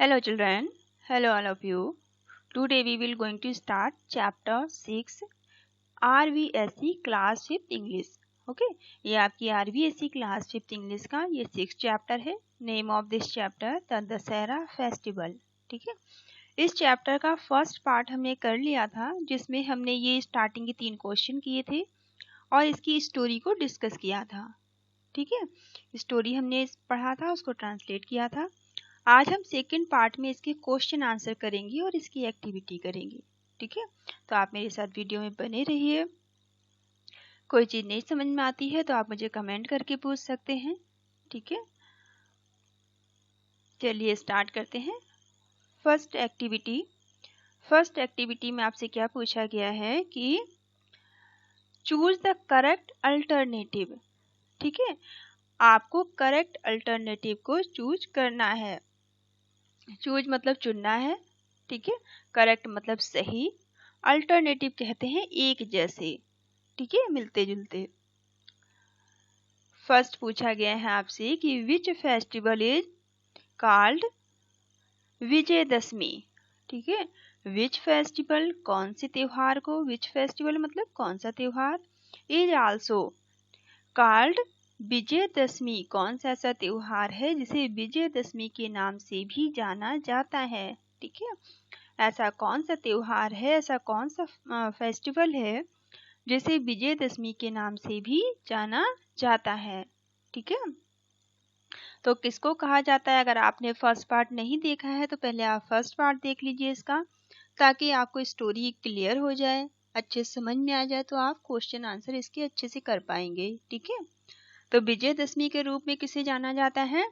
Hello children, hello all of you. Today we will going to start chapter 6 RVSC class 5th English. Okay, ये आपकी RVSC class 5th English का ये 6th chapter है. Name of this chapter the Dussehra festival. ठीक है, इस chapter का first part हमने कर लिया था जिसमें हमने ये स्टार्टिंग के 3 क्वेश्चन किए थे और इसकी स्टोरी को डिस्कस किया था. ठीक है, स्टोरी हमने पढ़ा था, उसको ट्रांसलेट किया था. आज हम सेकंड पार्ट में इसके क्वेश्चन आंसर करेंगे और इसकी एक्टिविटी करेंगे. ठीक है, तो आप मेरे साथ वीडियो में बने रहिए. कोई चीज़ नहीं समझ में आती है तो आप मुझे कमेंट करके पूछ सकते हैं. ठीक है, चलिए स्टार्ट करते हैं. फर्स्ट एक्टिविटी में आपसे क्या पूछा गया है कि चूज द करेक्ट अल्टरनेटिव. ठीक है, आपको करेक्ट अल्टरनेटिव को चूज करना है. चूज मतलब चुनना है. ठीक है, करेक्ट मतलब सही. अल्टरनेटिव कहते हैं एक जैसे. ठीक है, मिलते जुलते. फर्स्ट पूछा गया है आपसे कि which festival is called Vijayadashami. ठीक है, विच फेस्टिवल कौन से त्योहार को, विच फेस्टिवल मतलब कौन सा त्योहार, इज आल्सो कॉल्ड विजयदशमी कौन सा ऐसा त्योहार है जिसे विजयदशमी के नाम से भी जाना जाता है. ठीक है, ऐसा कौन सा त्योहार है, ऐसा कौन सा फेस्टिवल है जिसे विजयदशमी के नाम से भी जाना जाता है. ठीक है, तो किसको कहा जाता है. अगर आपने फर्स्ट पार्ट नहीं देखा है तो पहले आप फर्स्ट पार्ट देख लीजिए इसका, ताकि आपको स्टोरी क्लियर हो जाए, अच्छे समझ में आ जाए, तो आप क्वेश्चन आंसर इसके अच्छे से कर पाएंगे. ठीक है, तो विजयदशमी के रूप में किसे जाना जाता है.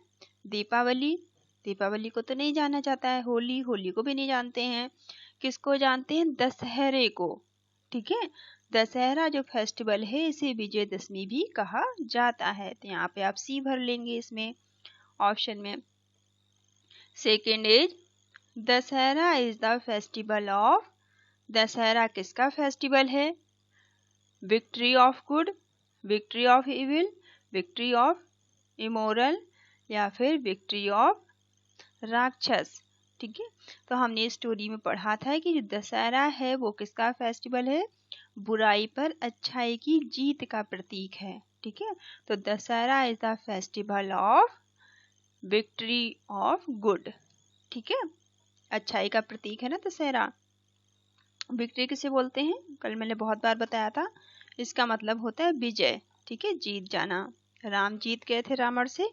दीपावली को तो नहीं जाना जाता है. होली को भी नहीं जानते हैं. किसको जानते हैं, दशहरे को. ठीक है, दशहरा जो फेस्टिवल है इसे विजयदशमी भी कहा जाता है. तो यहाँ पे आप सी भर लेंगे इसमें ऑप्शन में. Second is Dussehra is the festival of. Dussehra किसका फेस्टिवल है. Victory of good, victory of evil, victory of immoral या फिर विक्ट्री ऑफ राक्षस. ठीक है, तो हमने स्टोरी में पढ़ा था कि जो दशहरा है वो किसका फेस्टिवल है, बुराई पर अच्छाई की जीत का प्रतीक है. ठीक है, तो Dussehra is the festival of victory of good. ठीक है, अच्छाई का प्रतीक है ना दशहरा. विक्ट्री किसे बोलते हैं, कल मैंने बहुत बार बताया था, इसका मतलब होता है विजय. ठीक है, जीत जाना. राम जीत गए थे रावण से.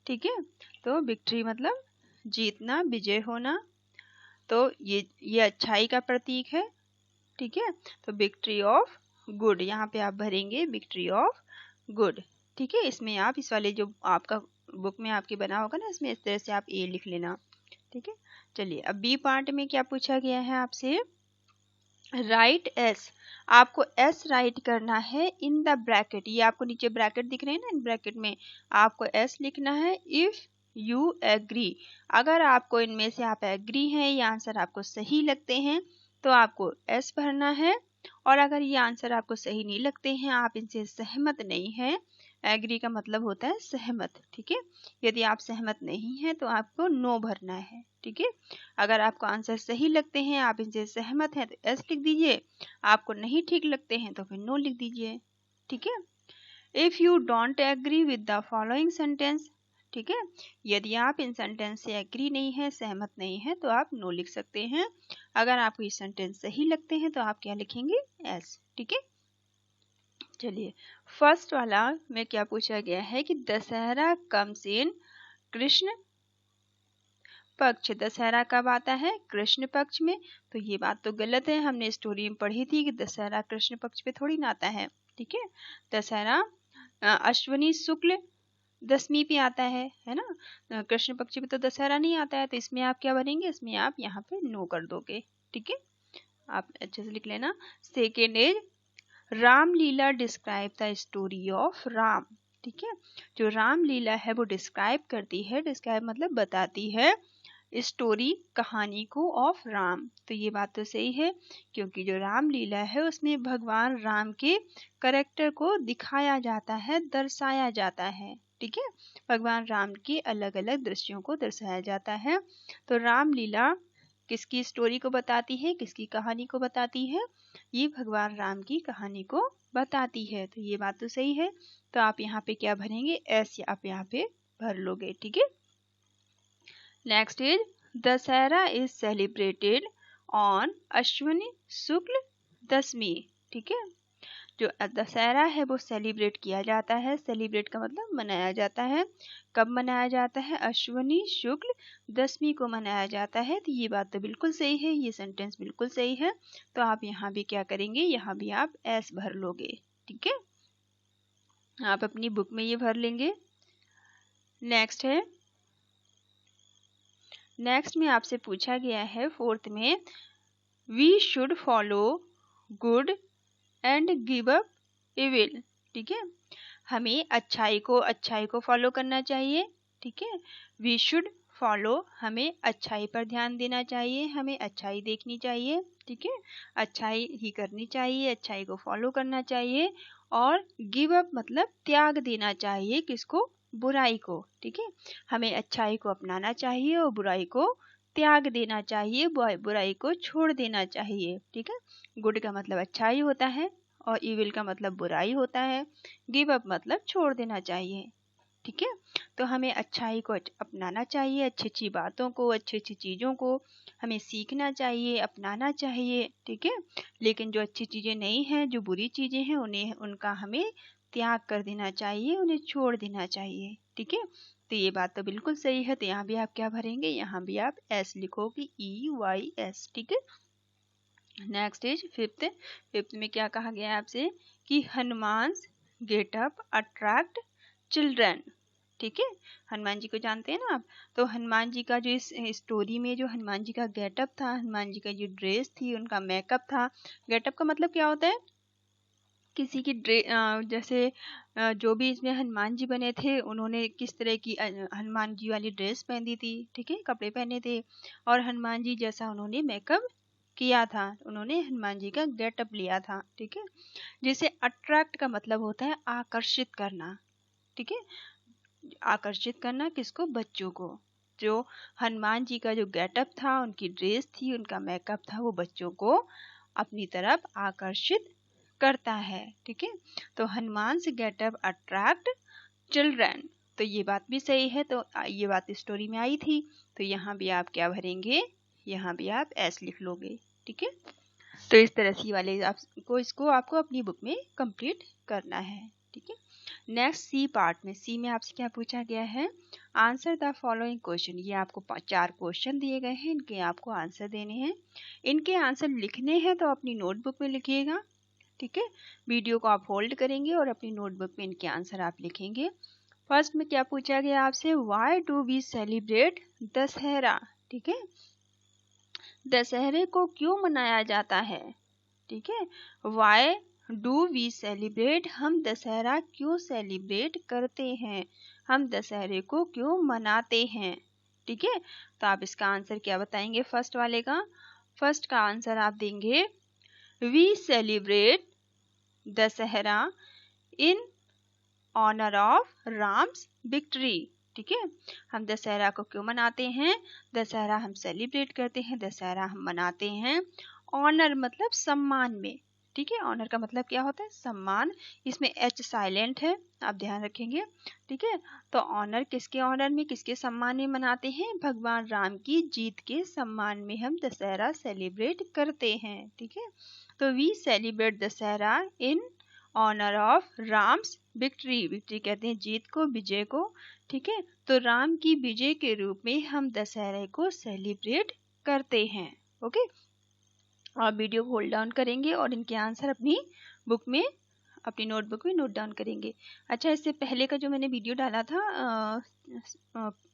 ठीक है, तो विक्ट्री मतलब जीतना, विजय होना. तो ये अच्छाई का प्रतीक है. ठीक है, तो विक्ट्री ऑफ गुड यहाँ पे आप भरेंगे विक्ट्री ऑफ गुड. ठीक है, इसमें आप इस वाले जो आपका बुक में आपके बना होगा ना, इसमें इस तरह से आप ए लिख लेना. ठीक है, चलिए अब बी पार्ट में क्या पूछा गया है आपसे. Right S. आपको एस राइट करना है इन द ब्रैकेट. ये आपको नीचे ब्रैकेट दिख रहे हैं ना, इन ब्रैकेट में आपको एस लिखना है. इफ यू एग्री, अगर आपको इनमें से आप एग्री हैं, ये आंसर आपको सही लगते हैं तो आपको एस भरना है. और अगर ये आंसर आपको सही नहीं लगते हैं, आप इनसे सहमत नहीं हैं, एग्री का मतलब होता है सहमत. ठीक है, यदि आप सहमत नहीं हैं तो आपको नो भरना है. ठीक है, अगर आपको आंसर सही लगते हैं, आप इनसे सहमत हैं तो एस लिख दीजिए. आपको नहीं ठीक लगते हैं तो फिर नो लिख दीजिए. ठीक है, if you don't agree with the following sentence. ठीक है, यदि आप इन सेंटेंस से एग्री नहीं है, सहमत नहीं है, तो आप नो लिख सकते हैं. अगर आपको ये सेंटेंस सही लगते हैं तो आप क्या लिखेंगे, एस. ठीक है, चलिए फर्स्ट वाला में क्या पूछा गया है कि दशहरा कम्स इन कृष्ण पक्ष. दशहरा कब आता है, कृष्ण पक्ष में. तो ये बात तो गलत है, हमने स्टोरी में पढ़ी थी कि दशहरा कृष्ण पक्ष पे थोड़ी ना आता है. ठीक है, दशहरा अश्विनी शुक्ल दशमी पे आता है ना. कृष्ण पक्ष पे तो दशहरा नहीं आता है. तो इसमें आप क्या भरेंगे, इसमें आप यहाँ पे नो कर दोगे. ठीक है, आप अच्छे से लिख लेना. Second is Ramlila describe the story of Ram. ठीक है, जो रामलीला है वो डिस्क्राइब करती है, डिस्क्राइब मतलब बताती है, स्टोरी कहानी को ऑफ राम. तो ये बात तो सही है, क्योंकि जो रामलीला है उसमें भगवान राम के करेक्टर को दिखाया जाता है, दर्शाया जाता है. ठीक है, भगवान राम के अलग अलग दृश्यों को दर्शाया जाता है। तो रामलीला किसकी स्टोरी को बताती है, किसकी कहानी को बताती है? ये भगवान राम की कहानी को बताती है। तो ये बात तो सही है। तो आप यहाँ पे क्या भरेंगे? एस आप यहाँ पे भर लोगे। ठीक है। Next is Dussehra is celebrated on Ashwini Shukla Dashami. ठीक है, जो दशहरा है वो सेलिब्रेट किया जाता है। सेलिब्रेट का मतलब मनाया जाता है। कब मनाया जाता है? अश्विनी शुक्ल दशमी को मनाया जाता है। तो ये बात तो बिल्कुल सही है, ये सेंटेंस बिल्कुल सही है। तो आप यहाँ भी क्या करेंगे? यहाँ भी आप एस भर लोगे। ठीक है, आप अपनी बुक में ये भर लेंगे। नेक्स्ट है, नेक्स्ट में आपसे पूछा गया है फोर्थ में, we should follow good and give up evil. ठीक है, हमें अच्छाई को फॉलो करना चाहिए। ठीक है, वी शुड फॉलो, हमें अच्छाई पर ध्यान देना चाहिए, हमें अच्छाई देखनी चाहिए। ठीक है, अच्छाई ही करनी चाहिए, अच्छाई को फॉलो करना चाहिए। और गिव अप मतलब त्याग देना चाहिए, किसको? बुराई को। ठीक है, हमें अच्छाई को अपनाना चाहिए और बुराई को त्याग देना चाहिए, बुराई को छोड़ देना चाहिए। ठीक है, गुड का मतलब अच्छाई होता है और इविल का मतलब बुराई होता है। गिव अप मतलब छोड़ देना चाहिए। ठीक है, तो हमें अच्छाई को अपनाना चाहिए, अच्छी अच्छी बातों को, अच्छी अच्छी चीज़ों को हमें सीखना चाहिए, अपनाना चाहिए। ठीक है, लेकिन जो अच्छी चीज़ें नहीं हैं, जो बुरी चीज़ें हैं, उनका हमें त्याग कर देना चाहिए, उन्हें छोड़ देना चाहिए। ठीक है, तो ये बात तो बिल्कुल सही है। तो यहाँ भी आप क्या भरेंगे? यहाँ भी आप एस लिखोगे, EYS। ठीक है, नेक्स्ट इज फिफ्थ। फिफ्थ में क्या कहा गया है आपसे कि हनुमान गेटअप अट्रैक्ट चिल्ड्रन। ठीक है, हनुमान जी को जानते हैं ना आप। तो हनुमान जी का जो इस स्टोरी में जो हनुमान जी का गेटअप था, हनुमान जी का जो ड्रेस थी, उनका मेकअप था। गेटअप का मतलब क्या होता है? किसी की जैसे जो भी इसमें हनुमान जी बने थे, उन्होंने किस तरह की हनुमान जी वाली ड्रेस पहनी थी। ठीक है, कपड़े पहने थे, और हनुमान जी जैसा उन्होंने मेकअप किया था, उन्होंने हनुमान जी का गेटअप लिया था। ठीक है, जैसे अट्रैक्ट का मतलब होता है आकर्षित करना। ठीक है, आकर्षित करना किसको? बच्चों को। जो हनुमान जी का जो गेटअप था, उनकी ड्रेस थी, उनका मेकअप था, वो बच्चों को अपनी तरफ आकर्षित करता है। ठीक है, तो हनुमान से गेटअप अट्रैक्ट चिल्ड्रन। तो ये बात भी सही है। तो ये बात स्टोरी में आई थी। तो यहाँ भी आप क्या भरेंगे? यहाँ भी आप एस लिख लोगे। ठीक है, तो इस तरह से वाले आपको इसको आपको अपनी बुक में कंप्लीट करना है। ठीक है, नेक्स्ट सी पार्ट में, सी में आपसे क्या पूछा गया है? Answer the following question. ये आपको 4 क्वेश्चन दिए गए हैं, इनके आपको आंसर देने हैं। इनके आंसर लिखने हैं तो अपनी नोटबुक में लिखिएगा। ठीक है, वीडियो को आप होल्ड करेंगे और अपनी नोटबुक में इनके आंसर आप लिखेंगे। फर्स्ट में क्या पूछा गया आपसे? Why do we celebrate Dussehra. ठीक है, दशहरे को क्यों मनाया जाता है? ठीक है, व्हाई डू वी सेलिब्रेट, हम दशहरा क्यों सेलिब्रेट करते हैं, हम दशहरे को क्यों मनाते हैं। ठीक है, तो आप इसका आंसर क्या बताएंगे? फर्स्ट वाले का, फर्स्ट का आंसर आप देंगे we celebrate Dussehra in honour of Ram's victory. ठीक है, हम दशहरा को क्यों मनाते हैं? दशहरा हम सेलिब्रेट करते हैं, दशहरा हम मनाते हैं ऑनर मतलब सम्मान में। ठीक है, ऑनर का मतलब क्या होता है? सम्मान। इसमें एच साइलेंट है, आप ध्यान रखेंगे। ठीक है, तो ऑनर किसके ऑनर में, किसके सम्मान में मनाते हैं? भगवान राम की जीत के सम्मान में हम दशहरा सेलिब्रेट करते हैं। ठीक है, तो we celebrate Dussehra in honour of Ram's victory. Victory कहते हैं जीत को, विजय को। ठीक है, तो राम की विजय के रूप में हम दशहरे को सेलिब्रेट करते हैं। ओके, आप वीडियो को होल्ड डाउन करेंगे और इनके आंसर अपनी बुक में, अपनी नोटबुक में नोट डाउन करेंगे। अच्छा, इससे पहले का जो मैंने वीडियो डाला था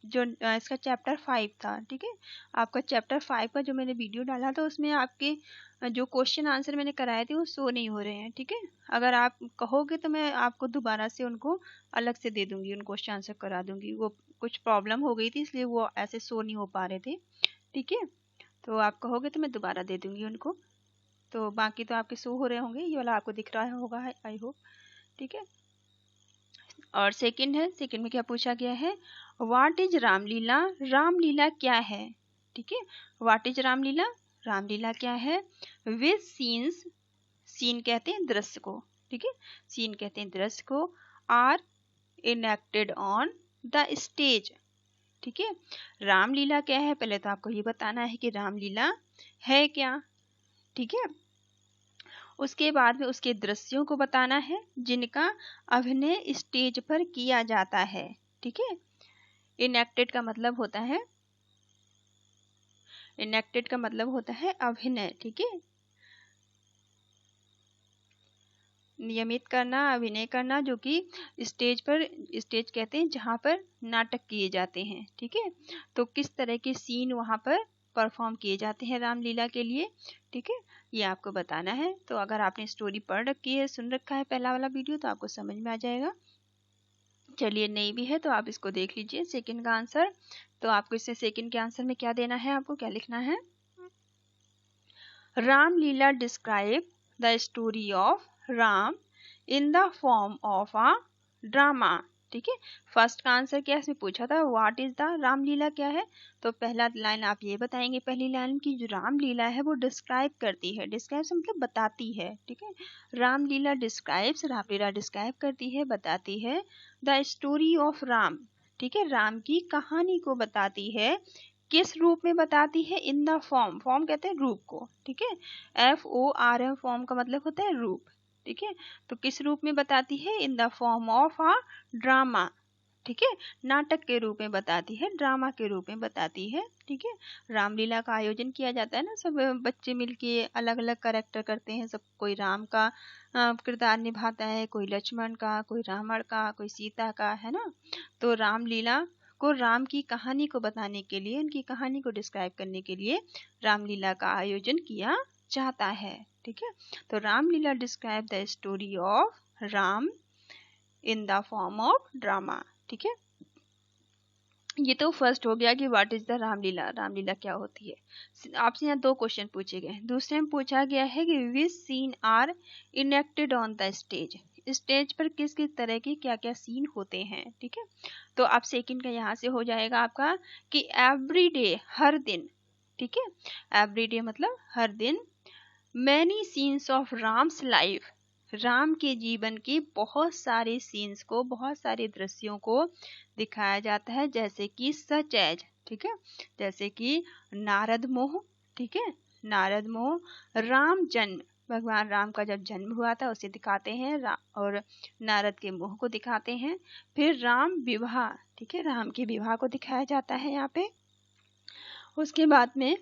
जो इसका चैप्टर 5 था। ठीक है, आपका चैप्टर 5 का जो मैंने वीडियो डाला था, उसमें आपके जो क्वेश्चन आंसर मैंने कराए थे वो शो नहीं हो रहे हैं। ठीक है, अगर आप कहोगे तो मैं आपको दोबारा से उनको अलग से दे दूंगी, उन क्वेश्चन आंसर करा दूंगी। वो कुछ प्रॉब्लम हो गई थी, इसलिए वो ऐसे शो नहीं हो पा रहे थे। ठीक है, तो आप कहोगे तो मैं दोबारा दे दूंगी उनको। तो बाकी तो आपके शो हो रहे होंगे, ये वाला आपको दिख रहा होगा, आई होप। ठीक है, और सेकंड है, सेकंड में क्या पूछा गया है, व्हाट इज रामलीला, रामलीला क्या है। ठीक है, व्हाट इज रामलीला, रामलीला क्या है। विच सीन्स, सीन कहते हैं दृश्य को, ठीक है, सीन कहते हैं दृश्य को, are enacted on the stage. ठीक है, रामलीला क्या है, पहले तो आपको ये बताना है कि रामलीला है क्या। ठीक है, उसके बाद में उसके दृश्यों को बताना है जिनका अभिनय स्टेज पर किया जाता है। ठीक है, इनेक्टेड का मतलब होता है, इनेक्टेड का मतलब होता है अभिनय। ठीक है, नियमित करना, अभिनय करना, जो कि स्टेज पर, स्टेज कहते हैं जहाँ पर नाटक किए जाते हैं। ठीक है, तो किस तरह के सीन वहाँ पर परफॉर्म किए जाते हैं रामलीला के लिए। ठीक है, ये आपको बताना है। तो अगर आपने स्टोरी पढ़ रखी है, सुन रखा है पहला वाला वीडियो, तो आपको समझ में आ जाएगा। चलिए, नहीं भी है तो आप इसको देख लीजिए। सेकंड का आंसर, तो आपको इससे सेकंड के आंसर में क्या देना है, आपको क्या लिखना है, Ramlila describe the story of Ram in the form of a drama. ठीक है, फर्स्ट का आंसर क्या इसमें पूछा था, व्हाट इज द रामलीला क्या है। तो पहला लाइन आप ये बताएंगे, पहली लाइन की जो रामलीला है वो डिस्क्राइब करती है, डिस्क्राइब से मतलब बताती है। ठीक है, रामलीला डिस्क्राइब्स, रामलीला डिस्क्राइब करती है, बताती है द स्टोरी ऑफ राम। ठीक है, राम की कहानी को बताती है। किस रूप में बताती है, इन द फॉर्म, फॉर्म कहते हैं रूप को। ठीक है, FORM, फॉर्म का मतलब होता है रूप। ठीक है, तो किस रूप में बताती है, in the form of a drama. ठीक है, नाटक के रूप में बताती है, ड्रामा के रूप में बताती है। ठीक है, रामलीला का आयोजन किया जाता है ना, सब बच्चे मिलके अलग अलग कैरेक्टर करते हैं, सब कोई राम का किरदार निभाता है, कोई लक्ष्मण का, कोई रावण का, कोई सीता का, है ना। तो रामलीला को, राम की कहानी को बताने के लिए, उनकी कहानी को डिस्क्राइब करने के लिए रामलीला का आयोजन किया जाता है। ठीक है, तो Ramlila describe the story of Ram in the form of drama. ठीक है, ये तो फर्स्ट हो गया कि what is the Ramlila, Ramlila क्या होती है। आपसे यहाँ दो क्वेश्चन पूछे गए। दूसरे में पूछा गया है कि which scenes are enacted on the stage, stage पर किस किस तरह के क्या क्या सीन होते हैं। ठीक है, तो आप सेकंड का यहाँ से हो जाएगा आपका कि एवरी डे, हर दिन। ठीक है, एवरी डे मतलब हर दिन, many scenes of Ram's life, Ram के जीवन के बहुत सारे सीन्स को, बहुत सारे दृश्यों को दिखाया जाता है, जैसे कि सच एज, ठीक है, जैसे कि नारद मोह। ठीक है, नारद मोह, राम जन्म, भगवान राम का जब जन्म हुआ था उसे दिखाते हैं, और नारद के मोह को दिखाते हैं। फिर राम विवाह, ठीक है, राम के विवाह को दिखाया जाता है यहाँ पे। उसके बाद में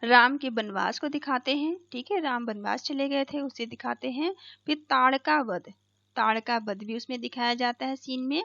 राम के वनवास को दिखाते हैं। ठीक है, राम वनवास चले गए थे उसे दिखाते हैं। फिर ताड़का वध, ताड़का वध भी उसमें दिखाया जाता है सीन में।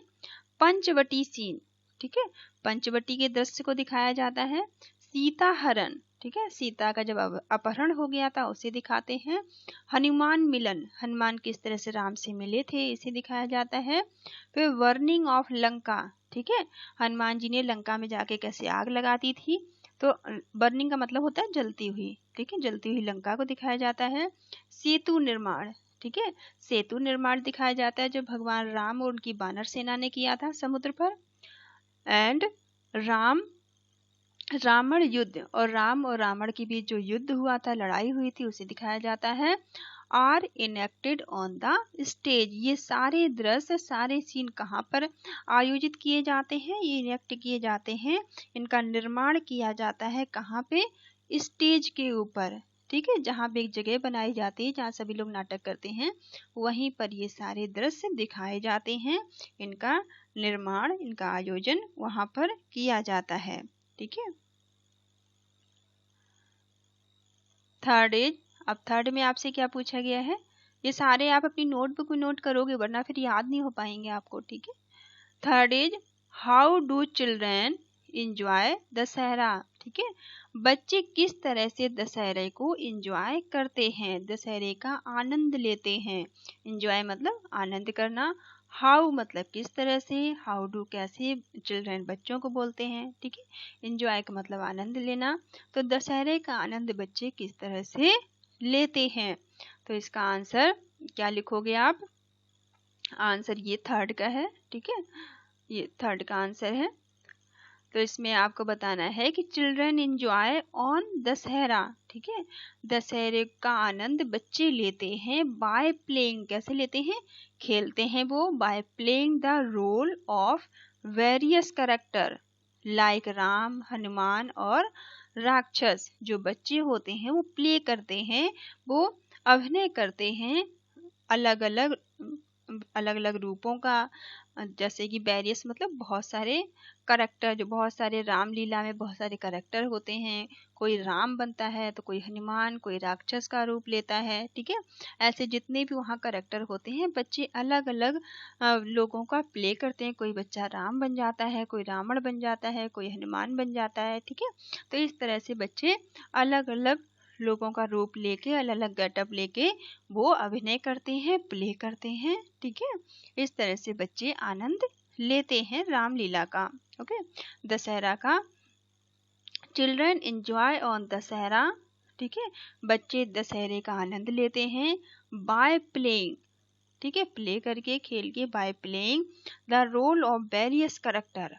पंचवटी सीन, ठीक है, पंचवटी के दृश्य को दिखाया जाता है। सीता हरण, ठीक है, सीता का जब अपहरण हो गया था उसे दिखाते हैं। हनुमान मिलन, हनुमान किस तरह से राम से मिले थे इसे दिखाया जाता है। फिर बर्निंग ऑफ लंका, ठीक है, हनुमान जी ने लंका में जाके कैसे आग लगाती थी, तो बर्निंग का मतलब होता है जलती हुई। ठीक है, जलती हुई लंका को दिखाया जाता है। सेतु निर्माण, ठीक है, सेतु निर्माण दिखाया जाता है जो भगवान राम और उनकी वानर सेना ने किया था समुद्र पर। एंड रावण युद्ध, और राम और रावण के बीच जो युद्ध हुआ था, लड़ाई हुई थी, उसे दिखाया जाता है। Are enacted on the stage, ये सारे दृश्य, सारे सीन कहाँ पर आयोजित किए जाते हैं, ये इनेक्ट किए जाते हैं, इनका निर्माण किया जाता है कहाँ पे, स्टेज के ऊपर। ठीक है, जहाँ पे एक जगह बनाई जाती है जहाँ सभी लोग नाटक करते हैं, वहीं पर ये सारे दृश्य दिखाए जाते हैं, इनका निर्माण, इनका आयोजन वहाँ पर किया जाता है। ठीक है, थर्ड इज, अब थर्ड में आपसे क्या पूछा गया है, ये सारे आप अपनी नोटबुक में नोट करोगे वरना फिर याद नहीं हो पाएंगे आपको। ठीक है, third is how do children enjoy Dussehra. ठीक है, बच्चे किस तरह से दशहरे को इंजॉय करते हैं, दशहरे का आनंद लेते हैं। इंजॉय मतलब आनंद करना, हाउ मतलब किस तरह से, हाउ डू कैसे, चिल्ड्रेन बच्चों को बोलते हैं। ठीक है, इंजॉय का मतलब आनंद लेना, तो दशहरे का आनंद बच्चे किस तरह से लेते हैं। तो इसका आंसर क्या लिखोगे आप, आंसर ये थर्ड का है, ठीक है, ये थर्ड का आंसर है। तो इसमें आपको बताना है कि चिल्ड्रन एंजॉय ऑन दशहरा, ठीक है, दशहरे का आनंद बच्चे लेते हैं बाय प्लेइंग, कैसे लेते हैं, खेलते हैं वो, by playing the role of various character like Ram, Hanuman और राक्षस। जो बच्चे होते हैं वो प्ले करते हैं, वो अभिनय करते हैं अलग अलग अलग अलग रूपों का, जैसे कि वेरियस मतलब बहुत सारे करेक्टर, जो बहुत सारे रामलीला में बहुत सारे करेक्टर होते हैं, कोई राम बनता है तो कोई हनुमान, कोई राक्षस का रूप लेता है, ठीक है। ऐसे जितने भी वहाँ करेक्टर होते हैं बच्चे अलग अलग लोगों का प्ले करते हैं, कोई बच्चा राम बन जाता है, कोई रावण बन जाता है, कोई हनुमान बन जाता है, ठीक है। तो इस तरह से बच्चे अलग अलग लोगों का रूप लेके, अलग अलग गेटअप लेके वो अभिनय करते हैं, प्ले करते हैं, ठीक है। इस तरह से बच्चे आनंद लेते हैं रामलीला का। ओके, दशहरा का चिल्ड्रन एंजॉय ऑन दशहरा, ठीक है, बच्चे दशहरे का आनंद लेते हैं बाय प्लेइंग, ठीक है, प्ले करके, खेल के, by playing the role of various character,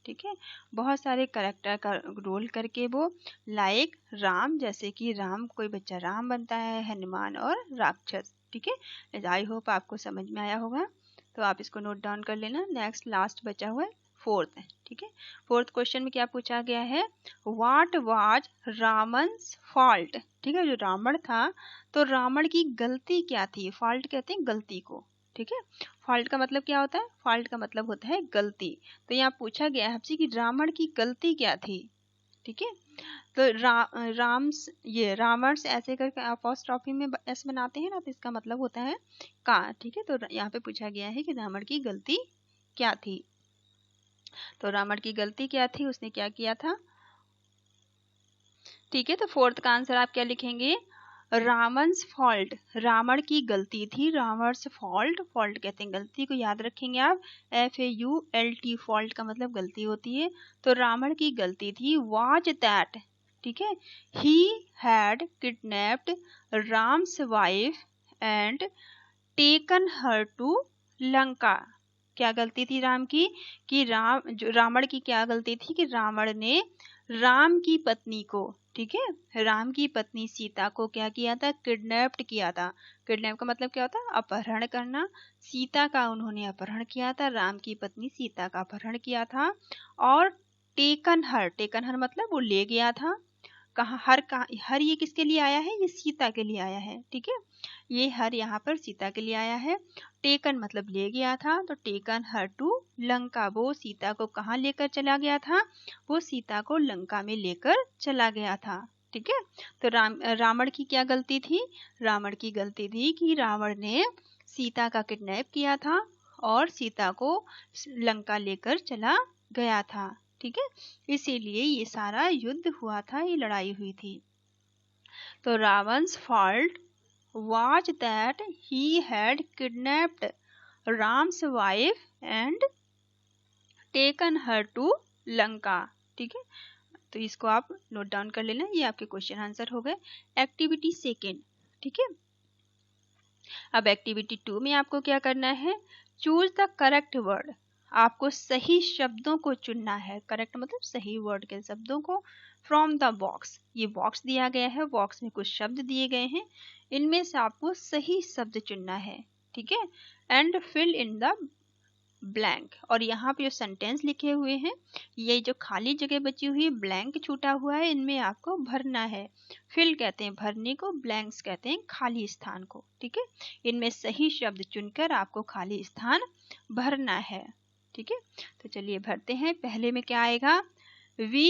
ठीक है, बहुत सारे करेक्टर का रोल करके वो, लाइक राम, जैसे कि राम, कोई बच्चा राम बनता है, हनुमान और राक्षस, ठीक है। आई होप आपको समझ में आया होगा, तो आप इसको नोट डाउन कर लेना। नेक्स्ट लास्ट बचा हुआ है फोर्थ है, ठीक है। फोर्थ क्वेश्चन में क्या पूछा गया है, व्हाट वाज रावण's फॉल्ट, ठीक है, जो रावण था तो रावण की गलती क्या थी, फॉल्ट कहते हैं गलती को, ठीक है। फॉल्ट का मतलब क्या होता है, फॉल्ट का मतलब होता है गलती। तो यहाँ पूछा गया है आपसे कि रावण की गलती क्या थी, ठीक है। तो ये रावण ऐसे करके अपोस्ट्रोफी में एस बनाते हैं ना, तो इसका मतलब होता है का, ठीक है। तो यहाँ पे पूछा गया है कि रावण की गलती क्या थी। तो रावण की गलती क्या थी, उसने क्या किया था, ठीक है। तो फोर्थ का आंसर आप क्या लिखेंगे, रावण's फॉल्ट, रावण की गलती थी, रावण's फॉल्ट, फॉल्ट कहते हैं गलती को, याद रखेंगे आप, FAULT, फॉल्ट का मतलब गलती होती है। तो रावण की गलती थी वाज दैट, ठीक है, he had kidnapped Ram's wife and taken her to Lanka. क्या गलती थी राम की, कि रावण की क्या गलती थी कि रावण ने राम की पत्नी को, ठीक है, राम की पत्नी सीता को क्या किया था, किडनैप्ड किया था। किडनैप का मतलब क्या होता है, अपहरण करना। सीता का उन्होंने अपहरण किया था, राम की पत्नी सीता का अपहरण किया था। और टेकन हर मतलब वो ले गया था। कहाँ हर ये किसके लिए आया है, ये सीता के लिए आया है, ठीक है। ये हर यहाँ पर सीता के लिए आया है। टेकन मतलब ले गया था, तो टेकन हर टू लंका, वो सीता को कहाँ लेकर चला गया था, वो सीता को लंका में लेकर चला गया था, ठीक है। तो रावण की क्या गलती थी, रावण की गलती थी कि रावण ने सीता का किडनैप किया था और सीता को लंका लेकर चला गया था, ठीक है। इसीलिए ये सारा युद्ध हुआ था, ये लड़ाई हुई थी। तो रावण's fault was that he had kidnapped Ram's wife and taken her to Lanka, ठीक है। तो इसको आप नोट डाउन कर लेना, ये आपके क्वेश्चन आंसर हो गए। एक्टिविटी सेकेंड, ठीक है। अब एक्टिविटी 2 में आपको क्या करना है, चूज द करेक्ट वर्ड, आपको सही शब्दों को चुनना है, करेक्ट मतलब सही वर्ड के शब्दों को, फ्रॉम द बॉक्स, ये बॉक्स दिया गया है, बॉक्स में कुछ शब्द दिए गए हैं, इनमें से आपको सही शब्द चुनना है, ठीक है। And fill in the blank, और यहाँ पे जो सेंटेंस लिखे हुए हैं, ये जो खाली जगह बची हुई है, ब्लैंक छूटा हुआ है, इनमें आपको भरना है। फिल कहते हैं भरने को, ब्लैंक्स कहते हैं खाली स्थान को, ठीक है। इनमें सही शब्द चुनकर आपको खाली स्थान भरना है, ठीक है। तो चलिए भरते हैं। पहले में क्या आएगा, वी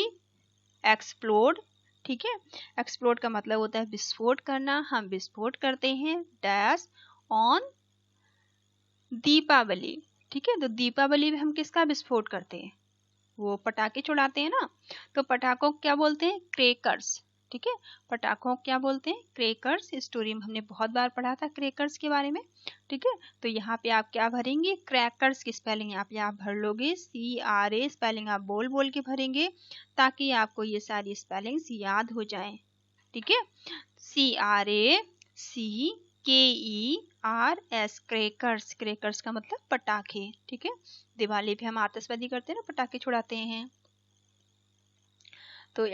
एक्सप्लोड, ठीक है। एक्सप्लोड का मतलब होता है विस्फोट करना, हम विस्फोट करते हैं डैश ऑन दीपावली, ठीक है। तो दीपावली में हम किसका विस्फोट करते हैं, वो पटाखे छुड़ाते हैं ना, तो पटाखों को क्या बोलते हैं, क्रैकर्स, ठीक है। पटाखों को क्या बोलते हैं, क्रैकर्स। स्टोरी में हमने बहुत बार पढ़ा था क्रैकर्स के बारे में, ठीक है। तो यहाँ पे आप क्या भरेंगे, क्रैकर्स की स्पेलिंग आप यहाँ भर लोगे, CRA स्पेलिंग आप बोल बोल के भरेंगे, ताकि आपको ये सारी स्पेलिंग्स याद हो जाएं, ठीक है। CRACKERS, KERS, crackers. क्रैकर्स का मतलब पटाखे, ठीक है। दिवाली पे हम आतिशबाजी करते हैं ना, पटाखे छुड़ाते हैं। तो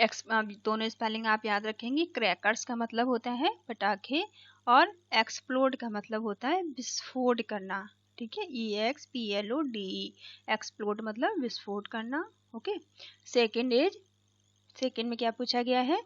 दोनों स्पेलिंग आप याद रखेंगे। क्रैकर्स का मतलब होता है पटाखे और एक्सप्लोड का मतलब होता है विस्फोट करना, ठीक है। EXPLODE, एक्सप्लोड मतलब विस्फोट करना, ओके। सेकेंड में क्या पूछा गया है?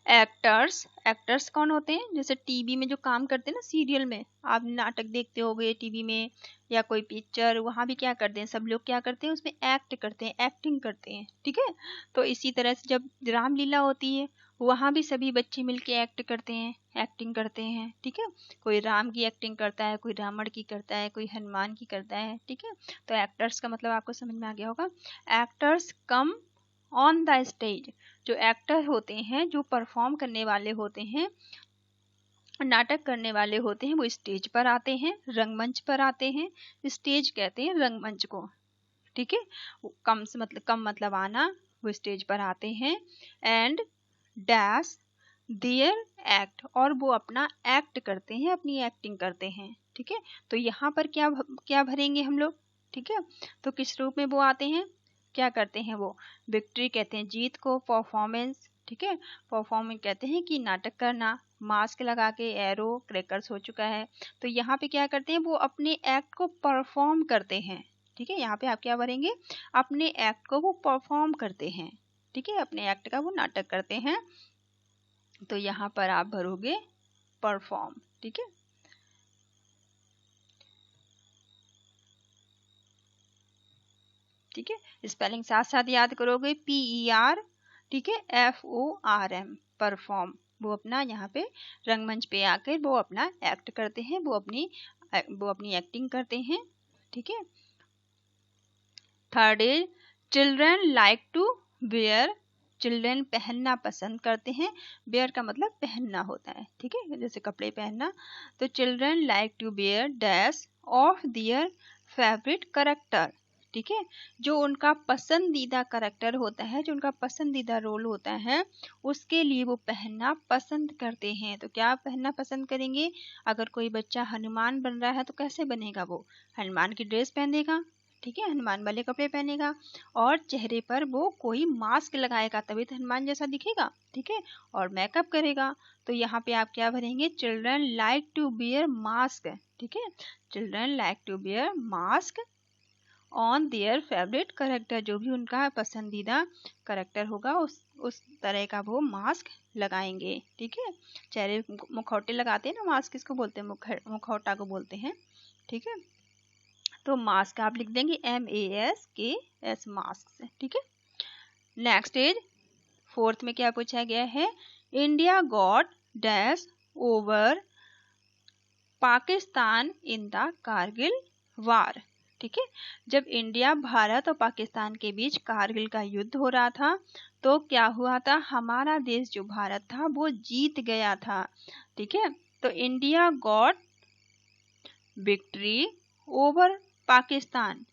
एक्टर्स। एक्टर्स कौन होते हैं? जैसे टीवी में जो काम करते हैं ना, सीरियल में आप नाटक देखते होगे टीवी में या कोई पिक्चर, वहां भी क्या करते हैं, सब लोग क्या करते हैं, उसमें एक्ट करते हैं, एक्टिंग करते हैं, ठीक है। तो इसी तरह से जब रामलीला होती है वहां भी सभी बच्चे मिलके एक्ट करते हैं, एक्टिंग करते हैं, ठीक है। कोई राम की एक्टिंग करता है, कोई रावण की करता है, कोई हनुमान की करता है, ठीक है। तो एक्टर्स का मतलब आपको समझ में आ गया होगा। Actors come on the stage. जो एक्टर होते हैं, जो परफॉर्म करने वाले होते हैं, नाटक करने वाले होते हैं, वो स्टेज पर आते हैं, रंगमंच पर आते हैं। स्टेज कहते हैं रंगमंच को, ठीक है। कम मतलब आना, वो स्टेज पर आते हैं। एंड डैश देयर एक्ट, और वो अपना एक्ट करते हैं, अपनी एक्टिंग करते हैं, ठीक है। तो यहाँ पर क्या भरेंगे हम लोग, ठीक है। तो किस रूप में वो आते हैं, क्या करते हैं वो? विक्ट्री कहते हैं जीत को, परफॉर्मेंस, ठीक है। परफॉर्मेंस कहते हैं कि नाटक करना, मास्क लगा के, एरो, क्रैकर्स हो चुका है। तो यहाँ पे क्या करते हैं, वो अपने एक्ट को परफॉर्म करते हैं, ठीक है। यहाँ पे आप क्या भरेंगे? अपने एक्ट को वो परफॉर्म करते हैं, ठीक है। अपने एक्ट का वो नाटक करते हैं। तो यहाँ पर आप भरोगे परफॉर्म, ठीक है। ठीक है, स्पेलिंग साथ साथ याद करोगे। PER, ठीक है, FORM, परफॉर्म। वो अपना यहाँ पे रंगमंच पे आकर वो अपना एक्ट करते हैं, वो अपनी एक्टिंग करते हैं, ठीक है। Third is children like to wear. Children पहनना पसंद करते हैं। वेयर का मतलब पहनना होता है, ठीक है, जैसे कपड़े पहनना। तो children like to wear dash of their favourite character, ठीक है। जो उनका पसंदीदा करेक्टर होता है, जो उनका पसंदीदा रोल होता है, उसके लिए वो पहनना पसंद करते हैं। तो क्या पहनना पसंद करेंगे? अगर कोई बच्चा हनुमान बन रहा है तो कैसे बनेगा? वो हनुमान की ड्रेस पहनेगा, ठीक है, हनुमान वाले कपड़े पहनेगा, और चेहरे पर वो कोई मास्क लगाएगा, तभी तो हनुमान जैसा दिखेगा, ठीक है, और मेकअप करेगा। तो यहाँ पे आप क्या भरेंगे? Children like to bear mask, ठीक है। Children like to bear mask on their favourite character. जो भी उनका पसंदीदा करेक्टर होगा उस तरह का वो मास्क लगाएंगे, ठीक है। चेहरे मुखौटे लगाते हैं ना, मास्क किसको बोलते हैं? मुखौटा को बोलते हैं, ठीक है। तो मास्क आप लिख देंगे MASK, मास्क से, ठीक है। नेक्स्ट इज फोर्थ में क्या पूछा गया है? India got dash over Pakistan in the Kargil war, ठीक है। जब इंडिया, भारत और पाकिस्तान के बीच कारगिल का युद्ध हो रहा था तो क्या हुआ था? हमारा देश जो भारत था वो जीत गया था, ठीक है। तो India got victory over Pakistan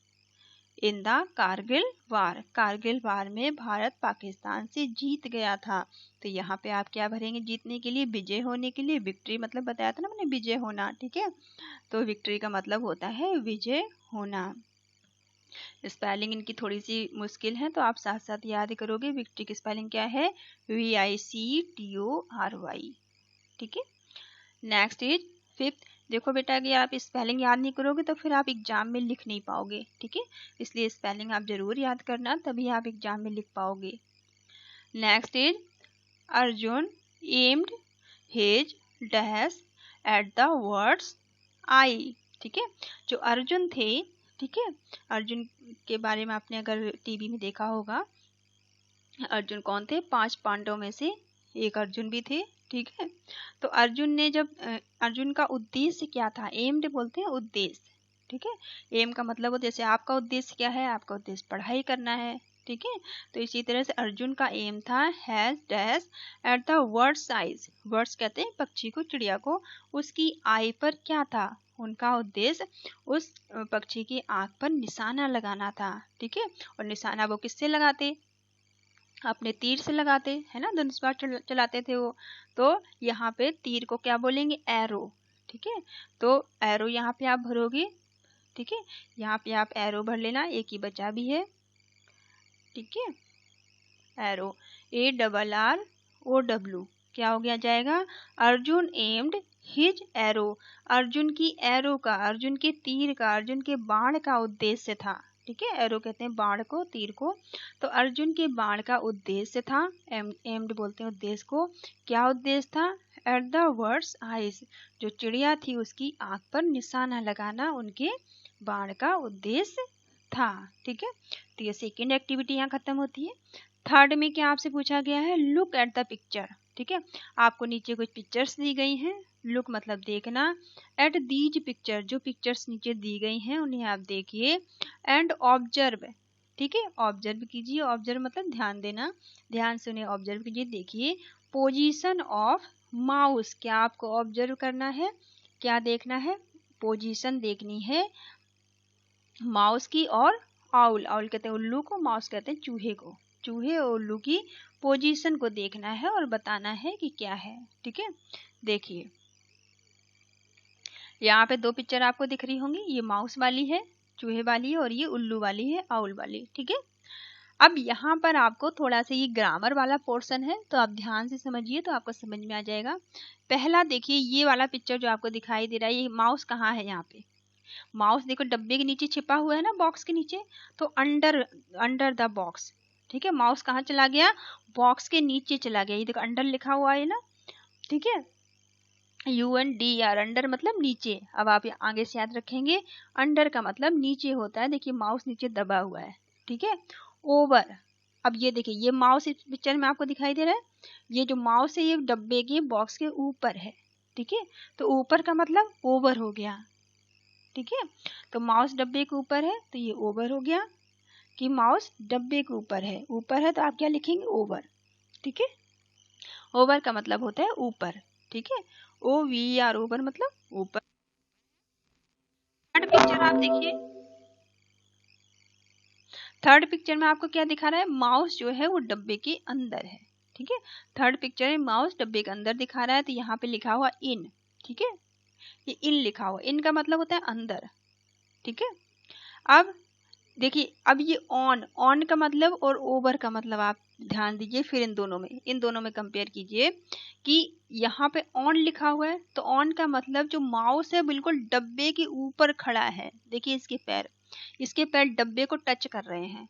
in the Kargil war. Kargil war में भारत पाकिस्तान से जीत गया था। तो यहाँ पे आप क्या भरेंगे? जीतने के लिए, विजय होने के लिए। विक्ट्री मतलब बताया था ना मैंने, विजय होना, ठीक है। तो विक्ट्री का मतलब होता है विजय होना। स्पेलिंग इनकी थोड़ी सी मुश्किल है, तो आप साथ साथ याद करोगे। विक्ट्री की स्पेलिंग क्या है? VICTORY, ठीक है। Next is fifth. देखो बेटा, अगर आप स्पेलिंग याद नहीं करोगे तो फिर आप एग्जाम में लिख नहीं पाओगे, ठीक है। इसलिए स्पेलिंग आप जरूर याद करना, तभी आप एग्जाम में लिख पाओगे। Next is Arjun aimed his dash at the words I, ठीक है। जो अर्जुन थे, ठीक है, अर्जुन के बारे में आपने अगर टीवी में देखा होगा, अर्जुन कौन थे? 5 पांडवों में से एक अर्जुन भी थे, ठीक है। तो अर्जुन का उद्देश्य क्या था? एम्ड बोलते हैं उद्देश्य, ठीक है। एम का मतलब जैसे आपका उद्देश्य क्या है? आपका उद्देश्य पढ़ाई करना है, ठीक है। तो इसी तरह से अर्जुन का एम था has dash at the words eyes. Words कहते हैं पक्षी को, चिड़िया को। उसकी आई पर क्या था? उनका उद्देश्य उस पक्षी की आंख पर निशाना लगाना था, ठीक है। और निशाना वो किससे लगाते? अपने तीर से लगाते हैं ना, धनुष बाण चलाते थे वो। तो यहाँ पे तीर को क्या बोलेंगे? एरो, ठीक है, तो एरो यहाँ पे आप भरोगे। ठीक है, यहाँ पे आप एरो भर लेना, एक ही बचा भी है। ठीक है, एरो ARROW क्या हो गया जाएगा, Arjun aimed his arrow, Arjun की एरो का, अर्जुन के तीर का, अर्जुन के बाण का उद्देश्य था। ठीक है, एरो कहते हैं बाण को, तीर को। तो अर्जुन के बाण का उद्देश्य था, एम्ड बोलते हैं उद्देश्य को। क्या उद्देश्य था, एट द बर्ड्स आइज, जो चिड़िया थी उसकी आंख पर निशाना लगाना उनके बाण का उद्देश्य था। ठीक है, तो ये सेकेंड एक्टिविटी यहाँ खत्म होती है। थर्ड में क्या आपसे पूछा गया है, लुक एट द पिक्चर। ठीक है, आपको नीचे कुछ पिक्चर्स दी गई हैं, लुक मतलब देखना, एट दीज पिक्चर, जो पिक्चर्स नीचे दी गई हैं उन्हें आप देखिए, एंड ऑब्जर्व। ठीक है, ऑब्जर्व कीजिए, ऑब्जर्व मतलब ध्यान देना, ध्यान से उन्हें ऑब्जर्व कीजिए, देखिए। पोजीशन ऑफ माउस, क्या आपको ऑब्जर्व करना है, क्या देखना है, पोजीशन देखनी है माउस की, और आउल, आउल कहते हैं उल्लू को, माउस कहते हैं चूहे को, चूहे और उल्लू की पोजीशन को देखना है और बताना है कि क्या है। ठीक है, देखिए यहाँ पे दो पिक्चर आपको दिख रही होंगी, ये माउस वाली है, चूहे वाली है, और ये उल्लू वाली है, आउल वाली। ठीक है, अब यहाँ पर आपको थोड़ा सा ये ग्रामर वाला पोर्शन है, तो आप ध्यान से समझिए तो आपको समझ में आ जाएगा। पहला देखिए, ये वाला पिक्चर जो आपको दिखाई दे रहा है, ये माउस कहाँ है, यहाँ पे माउस देखो डब्बे के नीचे छिपा हुआ है ना, बॉक्स के नीचे, तो अंडर द बॉक्स। ठीक है, माउस कहाँ चला गया, बॉक्स के नीचे चला गया, ये देखो अंडर लिखा हुआ है ना। ठीक है, UNDR, अंडर मतलब नीचे। अब आप आगे से याद रखेंगे, अंडर का मतलब नीचे होता है, देखिए माउस नीचे दबा हुआ है। ठीक है, ओवर, अब ये देखिए ये माउस इस पिक्चर में आपको दिखाई दे रहा है, ये जो माउस है ये डब्बे के बॉक्स के ऊपर है। ठीक है, तो ऊपर का मतलब ओवर हो गया। ठीक है, तो माउस डब्बे के ऊपर है तो ये ओवर हो गया, कि माउस डब्बे के ऊपर है, ऊपर है तो आप क्या लिखेंगे, ओवर। ठीक है, ओवर का मतलब होता है ऊपर। ठीक है, OVER, ओवर मतलब ऊपर। थर्ड पिक्चर आप देखिए, थर्ड पिक्चर में आपको क्या दिखा रहा है, माउस जो है वो डब्बे के अंदर है। ठीक है, थर्ड पिक्चर में माउस डब्बे के अंदर दिखा रहा है, तो यहाँ पे लिखा हुआ इन। ठीक है, ये इन लिखा हुआ, इन का मतलब होता है अंदर। ठीक है, अब देखिए, अब ये ऑन, ऑन का मतलब और ओवर का मतलब आप ध्यान दीजिए, फिर इन दोनों में कंपेयर कीजिए कि यहाँ पे ऑन लिखा हुआ है, तो ऑन का मतलब जो माउस है बिल्कुल डब्बे के ऊपर खड़ा है। देखिए इसके पैर डब्बे को टच कर रहे हैं।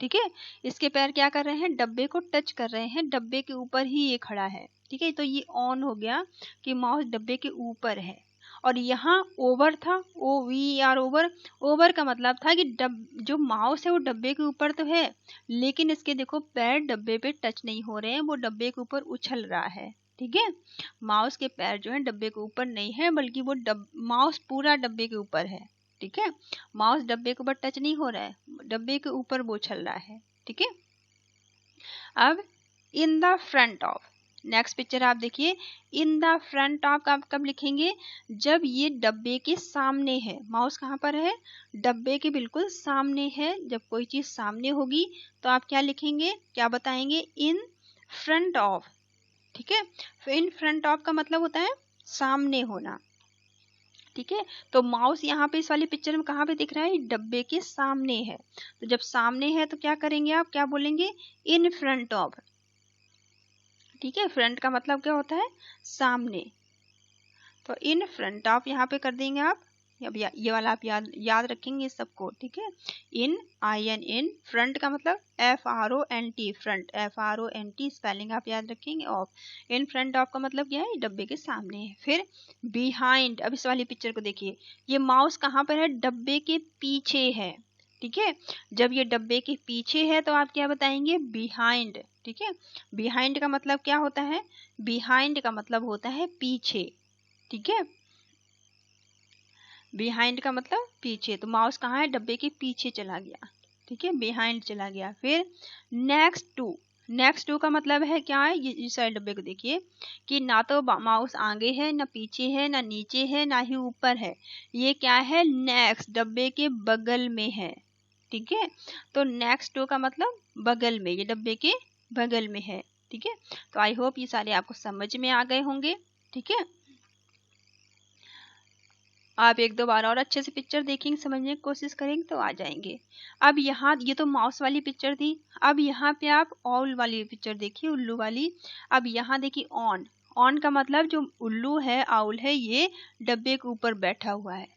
ठीक है, इसके पैर क्या कर रहे हैं, डब्बे को टच कर रहे हैं, डब्बे के ऊपर ही ये खड़ा है। ठीक है, तो ये ऑन हो गया कि माउस डब्बे के ऊपर है। और यहाँ ओवर था, OVER, ओवर, ओवर का मतलब था कि जो माउस है वो डब्बे के ऊपर तो है, लेकिन इसके देखो पैर डब्बे पे टच नहीं हो रहे हैं, वो डब्बे के ऊपर उछल रहा है। ठीक है, माउस के पैर जो है डब्बे के ऊपर नहीं है, बल्कि वो माउस पूरा डब्बे के ऊपर है। ठीक है, माउस डब्बे के ऊपर टच नहीं हो रहा है, डब्बे के ऊपर वो चल रहा है। ठीक है, अब in the front of, next picture आप देखिए, इन द फ्रंट ऑफ आप कब लिखेंगे, जब ये डब्बे के सामने है। माउस कहाँ पर है, डब्बे के बिल्कुल सामने है। जब कोई चीज सामने होगी तो आप क्या लिखेंगे, क्या बताएंगे, इन फ्रंट ऑफ। ठीक है, इन फ्रंट ऑफ का मतलब होता है सामने होना। ठीक है, तो माउस यहाँ पे इस वाली पिक्चर में कहाँ पे दिख रहा है, डब्बे के सामने है। तो जब सामने है तो क्या करेंगे, आप क्या बोलेंगे, इन फ्रंट ऑफ। ठीक है, फ्रंट का मतलब क्या होता है, सामने, तो इन फ्रंट ऑफ यहाँ पे कर देंगे आप। अब ये वाला आप याद रखेंगे सबको। ठीक है, इन IN, इन, फ्रंट का मतलब FRONT, फ्रंट, FRONT स्पेलिंग आप याद रखेंगे। ऑफ, इन फ्रंट ऑफ का मतलब क्या है, डब्बे के सामने है। फिर बिहाइंड, अब इस वाली पिक्चर को देखिए, ये माउस कहाँ पर है, डब्बे के पीछे है। ठीक है, जब ये डब्बे के पीछे है तो आप क्या बताएंगे, बिहाइंड। ठीक है, बिहाइंड का मतलब क्या होता है, बिहाइंड का मतलब होता है पीछे। ठीक है, बिहाइंड का मतलब पीछे, तो माउस कहाँ है, डब्बे के पीछे चला गया। ठीक है, बिहाइंड चला गया। फिर नेक्स्ट टू, नेक्स्ट टू का मतलब है क्या है, ये इस साइड डब्बे को देखिए कि ना तो माउस आगे है, ना पीछे है, ना नीचे है, ना ही ऊपर है, ये क्या है, नेक्स्ट, डब्बे के बगल में है। ठीक है, तो नेक्स्ट टू का मतलब बगल में, ये डब्बे के बगल में है। ठीक है, तो आई होप ये सारे आपको समझ में आ गए होंगे। ठीक है, आप एक दो बार और अच्छे से पिक्चर देखेंगे, समझने की कोशिश करेंगे तो आ जाएंगे। अब यहाँ ये तो माउस वाली पिक्चर थी, अब यहाँ पे आप ऑल वाली पिक्चर देखिए, उल्लू वाली। अब यहाँ देखिए ऑन, ऑन का मतलब जो उल्लू है, आउल है, ये डब्बे के ऊपर बैठा हुआ है,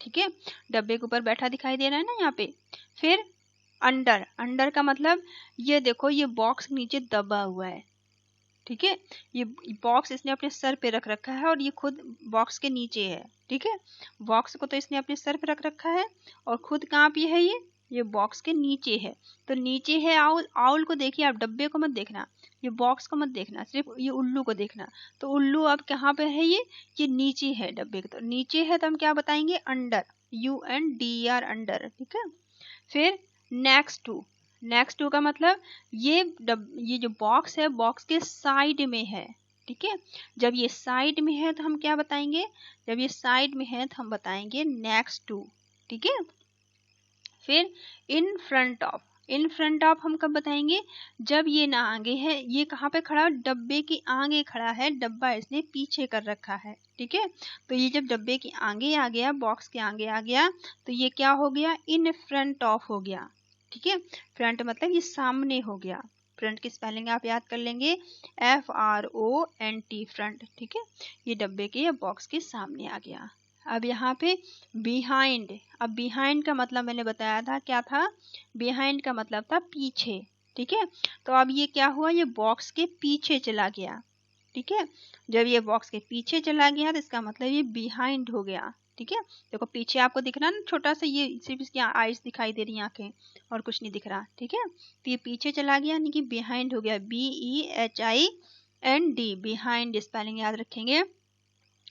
ठीक है, डब्बे के ऊपर बैठा दिखाई दे रहा है ना यहाँ पे। फिर अंडर, अंडर का मतलब ये देखो ये बॉक्स नीचे दबा हुआ है, ठीक है, ये बॉक्स इसने अपने सर पे रख रखा है और ये खुद बॉक्स के नीचे है, ठीक है, बॉक्स को तो इसने अपने सर पे रख रखा है और खुद कहाँ पे है, ये बॉक्स के नीचे है। तो नीचे है आउल, आउल को देखिए आप, डब्बे को मत देखना, ये बॉक्स को मत देखना, सिर्फ ये उल्लू को देखना। तो उल्लू अब कहाँ पे है, ये नीचे है डब्बे के, तो नीचे है तो हम क्या बताएंगे, अंडर, UNDER, अंडर, ठीक है। फिर नेक्स्ट टू, नेक्स्ट टू का मतलब ये जो बॉक्स है, बॉक्स के साइड में है, ठीक है। जब ये साइड में है तो हम क्या बताएंगे, जब ये साइड में है तो हम बताएंगे नेक्स्ट टू, ठीक है। फिर in front of, in front of हम कब बताएंगे, जब ये ना आगे है, ये कहाँ पे खड़ा, डब्बे के आगे खड़ा है, डब्बा इसने पीछे कर रखा है, ठीक है। तो ये जब डब्बे के आगे आ गया, बॉक्स के आगे आ गया, तो ये क्या हो गया, इन फ्रंट ऑफ हो गया, ठीक है। फ्रंट मतलब ये सामने हो गया, फ्रंट की स्पेलिंग आप याद कर लेंगे, FRONT, फ्रंट, ठीक है। ये डब्बे के या बॉक्स के सामने आ गया। अब यहाँ पे बिहाइंड, अब बिहाइंड का मतलब मैंने बताया था क्या था, बिहाइंड का मतलब था पीछे, ठीक है। तो अब ये क्या हुआ, ये बॉक्स के पीछे चला गया, ठीक है। जब ये बॉक्स के पीछे चला गया तो इसका मतलब ये बिहाइंड हो गया, ठीक है। देखो पीछे आपको दिख रहा है ना छोटा सा, ये सिर्फ इसकी आईज दिखाई दे रही है, आंखें, और कुछ नहीं दिख रहा, ठीक है। तो ये पीछे चला गया यानी कि बिहाइंड हो गया, BEHIND, बिहाइंड स्पेलिंग याद रखेंगे।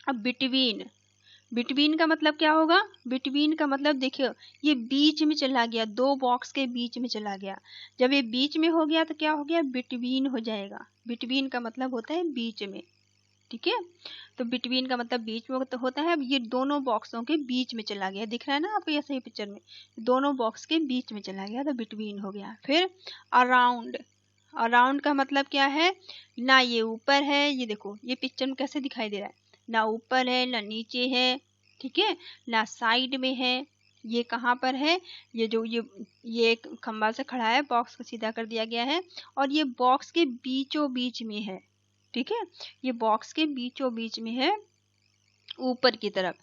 अब बिटवीन, बिटवीन का मतलब क्या होगा, बिटवीन का मतलब देखियो ये बीच में चला गया, दो बॉक्स के बीच में चला गया। जब ये बीच में हो गया तो क्या हो गया, बिटवीन हो जाएगा। बिटवीन का मतलब होता है बीच में, ठीक है। तो बिटवीन का मतलब बीच में तो होता है। अब ये दोनों बॉक्सों के बीच में चला गया, दिख रहा है ना आपको ये सही पिक्चर में, दोनों बॉक्स के बीच में चला गया तो बिटवीन हो गया। फिर अराउंड, अराउंड का मतलब क्या है, ना ये ऊपर है, ये देखो ये पिक्चर में कैसे दिखाई दे रहा है, ना ऊपर है ना नीचे है, ठीक है, ना साइड में है, ये कहाँ पर है, ये जो ये एक खंबा से खड़ा है, बॉक्स को सीधा कर दिया गया है और ये बॉक्स के बीचों बीच में है, ठीक है, ये बॉक्स के बीचों बीच में है ऊपर की तरफ,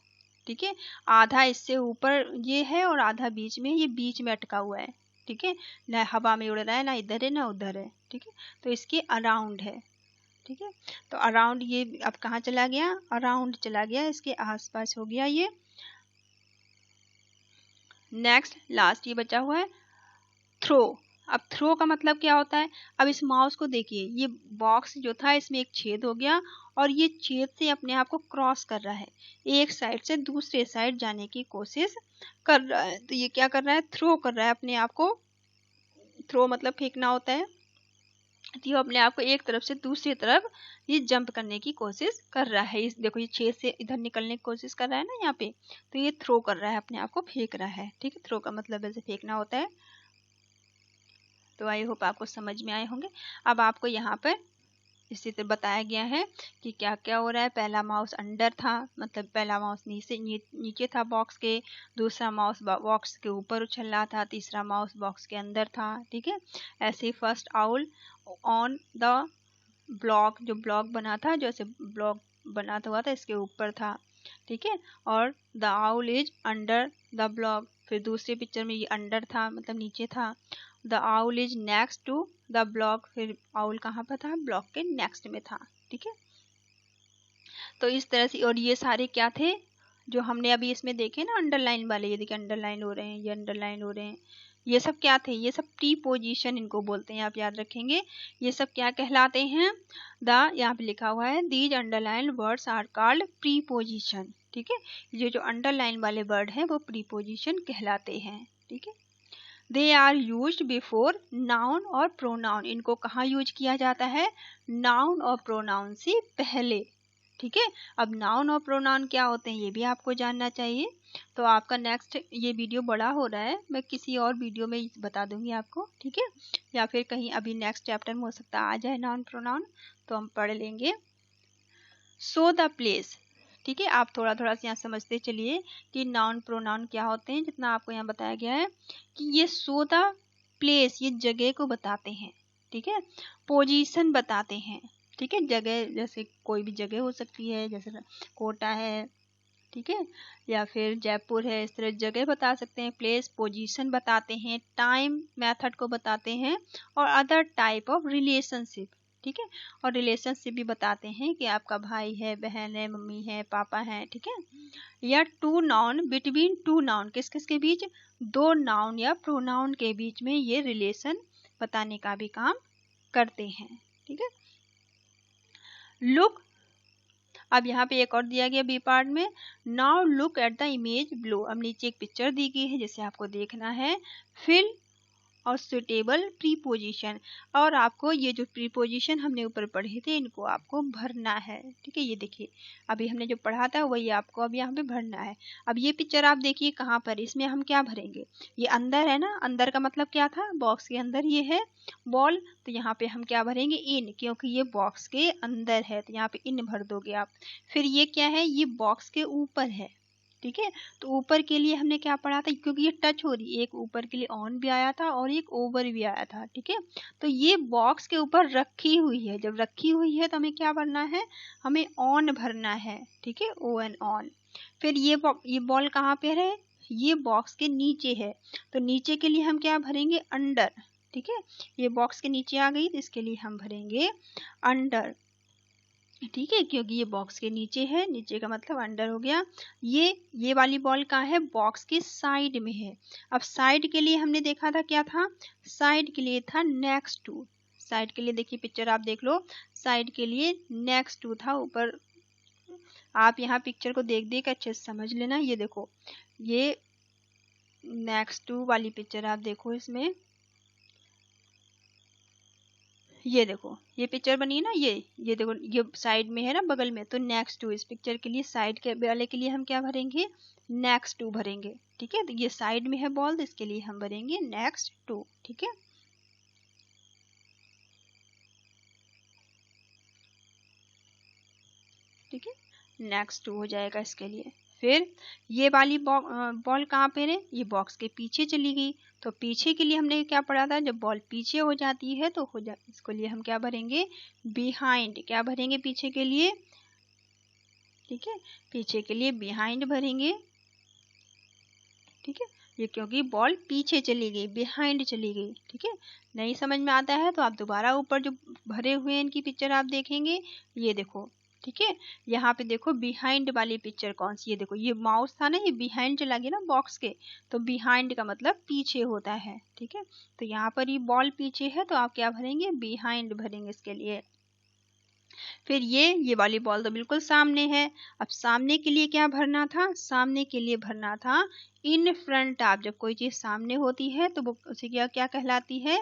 ठीक है। आधा इससे ऊपर ये है और आधा बीच में, ये बीच में अटका हुआ है, ठीक है, ना हवा में उड़ रहा है, ना इधर है ना उधर है, ठीक है। तो इसके अराउंड है, ठीक है। तो अराउंड ये अब कहाँ चला गया, अराउंड चला गया, इसके आसपास हो गया ये। नेक्स्ट लास्ट ये बचा हुआ है थ्रो। अब थ्रो का मतलब क्या होता है, अब इस माउस को देखिए, ये बॉक्स जो था इसमें एक छेद हो गया और ये छेद से अपने आप को क्रॉस कर रहा है, एक साइड से दूसरे साइड जाने की कोशिश कर रहा है। तो ये क्या कर रहा है, थ्रो कर रहा है अपने आप को, थ्रो मतलब फेंकना होता है। तो ये अपने आप को एक तरफ से दूसरी तरफ ये जंप करने की कोशिश कर रहा है। इस देखो ये छेद से इधर निकलने की कोशिश कर रहा है ना यहाँ पे, तो ये थ्रो कर रहा है, अपने आप को फेंक रहा है, ठीक है। थ्रो का मतलब ऐसे फेंकना होता है। तो आई होप आपको समझ में आए होंगे। अब आपको यहाँ पर इसी तरह बताया गया है कि क्या क्या हो रहा है। पहला माउस अंडर था, मतलब पहला माउस नीचे था बॉक्स के, दूसरा माउस बॉक्स के ऊपर उछल रहा था, तीसरा माउस बॉक्स के अंदर था, ठीक है। ऐसे first owl on the block, जो ब्लॉक बना था, जो ऐसे ब्लॉक बना हुआ था इसके ऊपर था, ठीक है। और the owl is under the block, फिर दूसरी पिक्चर में ये अंडर था मतलब नीचे था। The owl is next to the block, फिर आउल कहाँ पर था, ब्लॉक के नेक्स्ट में था, ठीक है। तो इस तरह से, और ये सारे क्या थे जो हमने अभी इसमें देखे ना अंडरलाइन वाले, ये देखिए अंडरलाइन हो रहे हैं, ये अंडरलाइन हो रहे हैं, ये सब क्या थे, ये सब प्रीपोजिशन इनको बोलते हैं, आप याद रखेंगे। ये सब क्या कहलाते हैं, यहाँ पे लिखा हुआ है these underline words are called preposition, ठीक है। ये जो अंडरलाइन वाले वर्ड हैं वो प्रीपोजिशन कहलाते हैं, ठीक है। They are use before noun और प्रोनाउन, इनको कहाँ यूज किया जाता है, नाउन और प्रोनाउन से पहले, ठीक है। अब नाउन और प्रोनाउन क्या होते हैं ये भी आपको जानना चाहिए। तो आपका नेक्स्ट, ये वीडियो बड़ा हो रहा है, मैं किसी और वीडियो में बता दूंगी आपको, ठीक है। या फिर कहीं अभी नेक्स्ट चैप्टर में हो सकता आ जाए नाउन प्रोनाउन, तो हम पढ़ लेंगे। सो द प्लेस, ठीक है, आप थोड़ा थोड़ा सा यहाँ समझते चलिए कि नाउन प्रोनाउन क्या होते हैं। जितना आपको यहाँ बताया गया है कि ये शो द प्लेस, ये जगह को बताते हैं। ठीक है, पोजीशन बताते हैं। ठीक है, जगह जैसे कोई भी जगह हो सकती है, जैसे कोटा है, ठीक है, या फिर जयपुर है, इस तरह जगह बता सकते हैं। प्लेस, पोजीशन बताते हैं, टाइम मेथड को बताते हैं, और अदर टाइप ऑफ रिलेशनशिप। ठीक है, और रिलेशनशिप भी बताते हैं कि आपका भाई है, बहन है, मम्मी है, पापा है। ठीक है, या two noun between two noun, किस किस के बीच, दो नाउन या प्रोनाउन के बीच में ये रिलेशन बताने का भी काम करते हैं। ठीक है, लुक, अब यहाँ पे एक और दिया गया बी पार्ट में, now look at the image below. अब नीचे एक पिक्चर दी गई है जिसे आपको देखना है। फिल और सुटेबल प्रीपोजिशन, और आपको ये जो प्रीपोजिशन हमने ऊपर पढ़े थे इनको आपको भरना है। ठीक है, ये देखिए अभी हमने जो पढ़ा था वही आपको अब यहाँ पे भरना है। अब ये पिक्चर आप देखिए कहाँ पर, इसमें हम क्या भरेंगे, ये अंदर है ना, अंदर का मतलब क्या था, बॉक्स के अंदर ये है बॉल, तो यहाँ पे हम क्या भरेंगे, इन, क्योंकि ये बॉक्स के अंदर है तो यहाँ पे इन भर दोगे आप। फिर ये क्या है, ये बॉक्स के ऊपर है। ठीक है, तो ऊपर के लिए हमने क्या पढ़ा था, क्योंकि ये टच हो रही है, एक ऊपर के लिए ऑन भी आया था और एक ओवर भी आया था। ठीक है, तो ये बॉक्स के ऊपर रखी हुई है, जब रखी हुई है तो हमें क्या भरना है, हमें ऑन भरना है। ठीक है, ओ एन ऑन। फिर ये बॉल कहाँ पे है, ये बॉक्स के नीचे है, तो नीचे के लिए हम क्या भरेंगे, अंडर। ठीक है, ये बॉक्स के नीचे आ गई तो इसके लिए हम भरेंगे अंडर। ठीक है, क्योंकि ये बॉक्स के नीचे है, नीचे का मतलब अंडर हो गया। ये वाली बॉल कहाँ है, बॉक्स के साइड में है। अब साइड के लिए हमने देखा था क्या था, साइड के लिए था नेक्स्ट टू। साइड के लिए देखिए पिक्चर आप देख लो, साइड के लिए नेक्स्ट टू था ऊपर। आप यहाँ पिक्चर को देख देख अच्छे से समझ लेना। ये देखो, ये नेक्स्ट टू वाली पिक्चर आप देखो, इसमें ये देखो ये पिक्चर बनी है ना, ये देखो ये साइड में है ना बगल में, तो नेक्स्ट टू, इस पिक्चर के लिए साइड के वाले के लिए हम क्या भरेंगे, नेक्स्ट टू भरेंगे। ठीक है, तो ये साइड में है बॉल तो इसके लिए हम भरेंगे नेक्स्ट टू। ठीक है, ठीक है, नेक्स्ट टू हो जाएगा इसके लिए। फिर ये वाली बॉल कहाँ पे है, ये बॉक्स के पीछे चली गई, तो पीछे के लिए हमने क्या पढ़ा था, जब बॉल पीछे हो जाती है तो इसको लिए हम क्या भरेंगे, बिहाइंड। क्या भरेंगे पीछे के लिए, ठीक है, पीछे के लिए बिहाइंड भरेंगे। ठीक है, ये क्योंकि बॉल पीछे चली गई, बिहाइंड चली गई। ठीक है, नहीं समझ में आता है तो आप दोबारा ऊपर जो भरे हुए हैं इनकी पिक्चर आप देखेंगे, ये देखो। ठीक है, यहाँ पे देखो बिहाइंड वाली पिक्चर कौन सी, ये देखो ये माउस था ना, ये बिहाइंड चला गया ना बॉक्स के, तो बिहाइंड का मतलब पीछे होता है। ठीक है, तो यहाँ पर ये बॉल पीछे है तो आप क्या भरेंगे, बिहाइंड भरेंगे इसके लिए। फिर ये वाली बॉल तो बिल्कुल सामने है, अब सामने के लिए क्या भरना था, सामने के लिए भरना था इन फ्रंट ऑफ। जब कोई चीज सामने होती है तो वो उसे क्या क्या कहलाती है,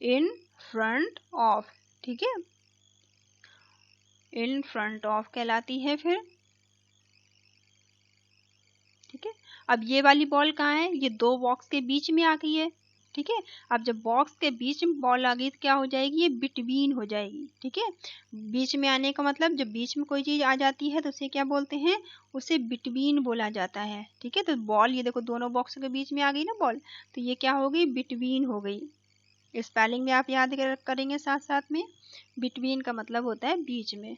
इन फ्रंट ऑफ। ठीक है, इन फ्रंट ऑफ कहलाती है फिर। ठीक है, अब ये वाली बॉल कहाँ है, ये दो बॉक्स के बीच में आ गई है। ठीक है, अब जब बॉक्स के बीच में बॉल आ गई तो क्या हो जाएगी, ये बिटवीन हो जाएगी। ठीक है, बीच में आने का मतलब जब बीच में कोई चीज आ जाती है तो उसे क्या बोलते हैं, उसे बिटवीन बोला जाता है। ठीक है, तो बॉल ये देखो दोनों बॉक्स के बीच में आ गई ना बॉल, तो ये क्या हो गई, बिटवीन हो गई। स्पेलिंग में आप याद करेंगे साथ साथ में, बिटवीन का मतलब होता है बीच में।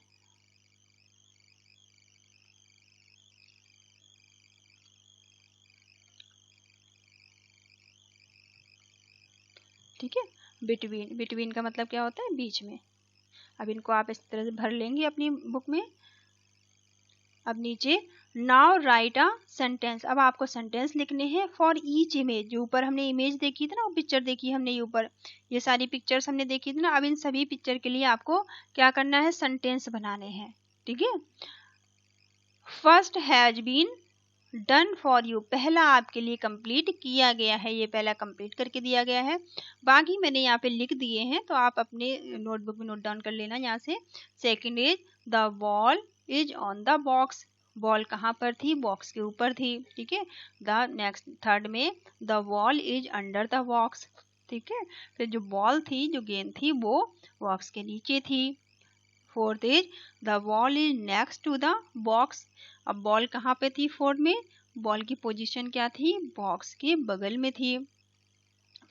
ठीक है, बिटवीन, बिटवीन का मतलब क्या होता है, बीच में। अब इनको आप इस तरह से भर लेंगे अपनी बुक में। अब नीचे नाउ राइट अ सेंटेंस, अब आपको सेंटेंस लिखने हैं फॉर ईच इमेज। जो ऊपर हमने इमेज देखी थी ना, वो पिक्चर देखी हमने, ये ऊपर ये सारी पिक्चर्स हमने देखी थी ना, अब इन सभी पिक्चर के लिए आपको क्या करना है, सेंटेंस बनाने हैं। ठीक है, first has been done for you, पहला आपके लिए कंप्लीट किया गया है, ये पहला कंप्लीट करके दिया गया है। बाकी मैंने यहाँ पे लिख दिए हैं तो आप अपने नोटबुक में नोट डाउन कर लेना यहाँ से। Second is the ball is on the box, ball कहाँ पर थी, बॉक्स के ऊपर थी। ठीक है, द नेक्स्ट थर्ड में the ball is under the box. ठीक है, फिर जो बॉल थी, जो गेंद थी वो बॉक्स के नीचे थी। Fourth is the ball is next to the box. अब बॉल कहाँ पे थी फोर्थ में, बॉल की पोजीशन क्या थी, बॉक्स के बगल में थी।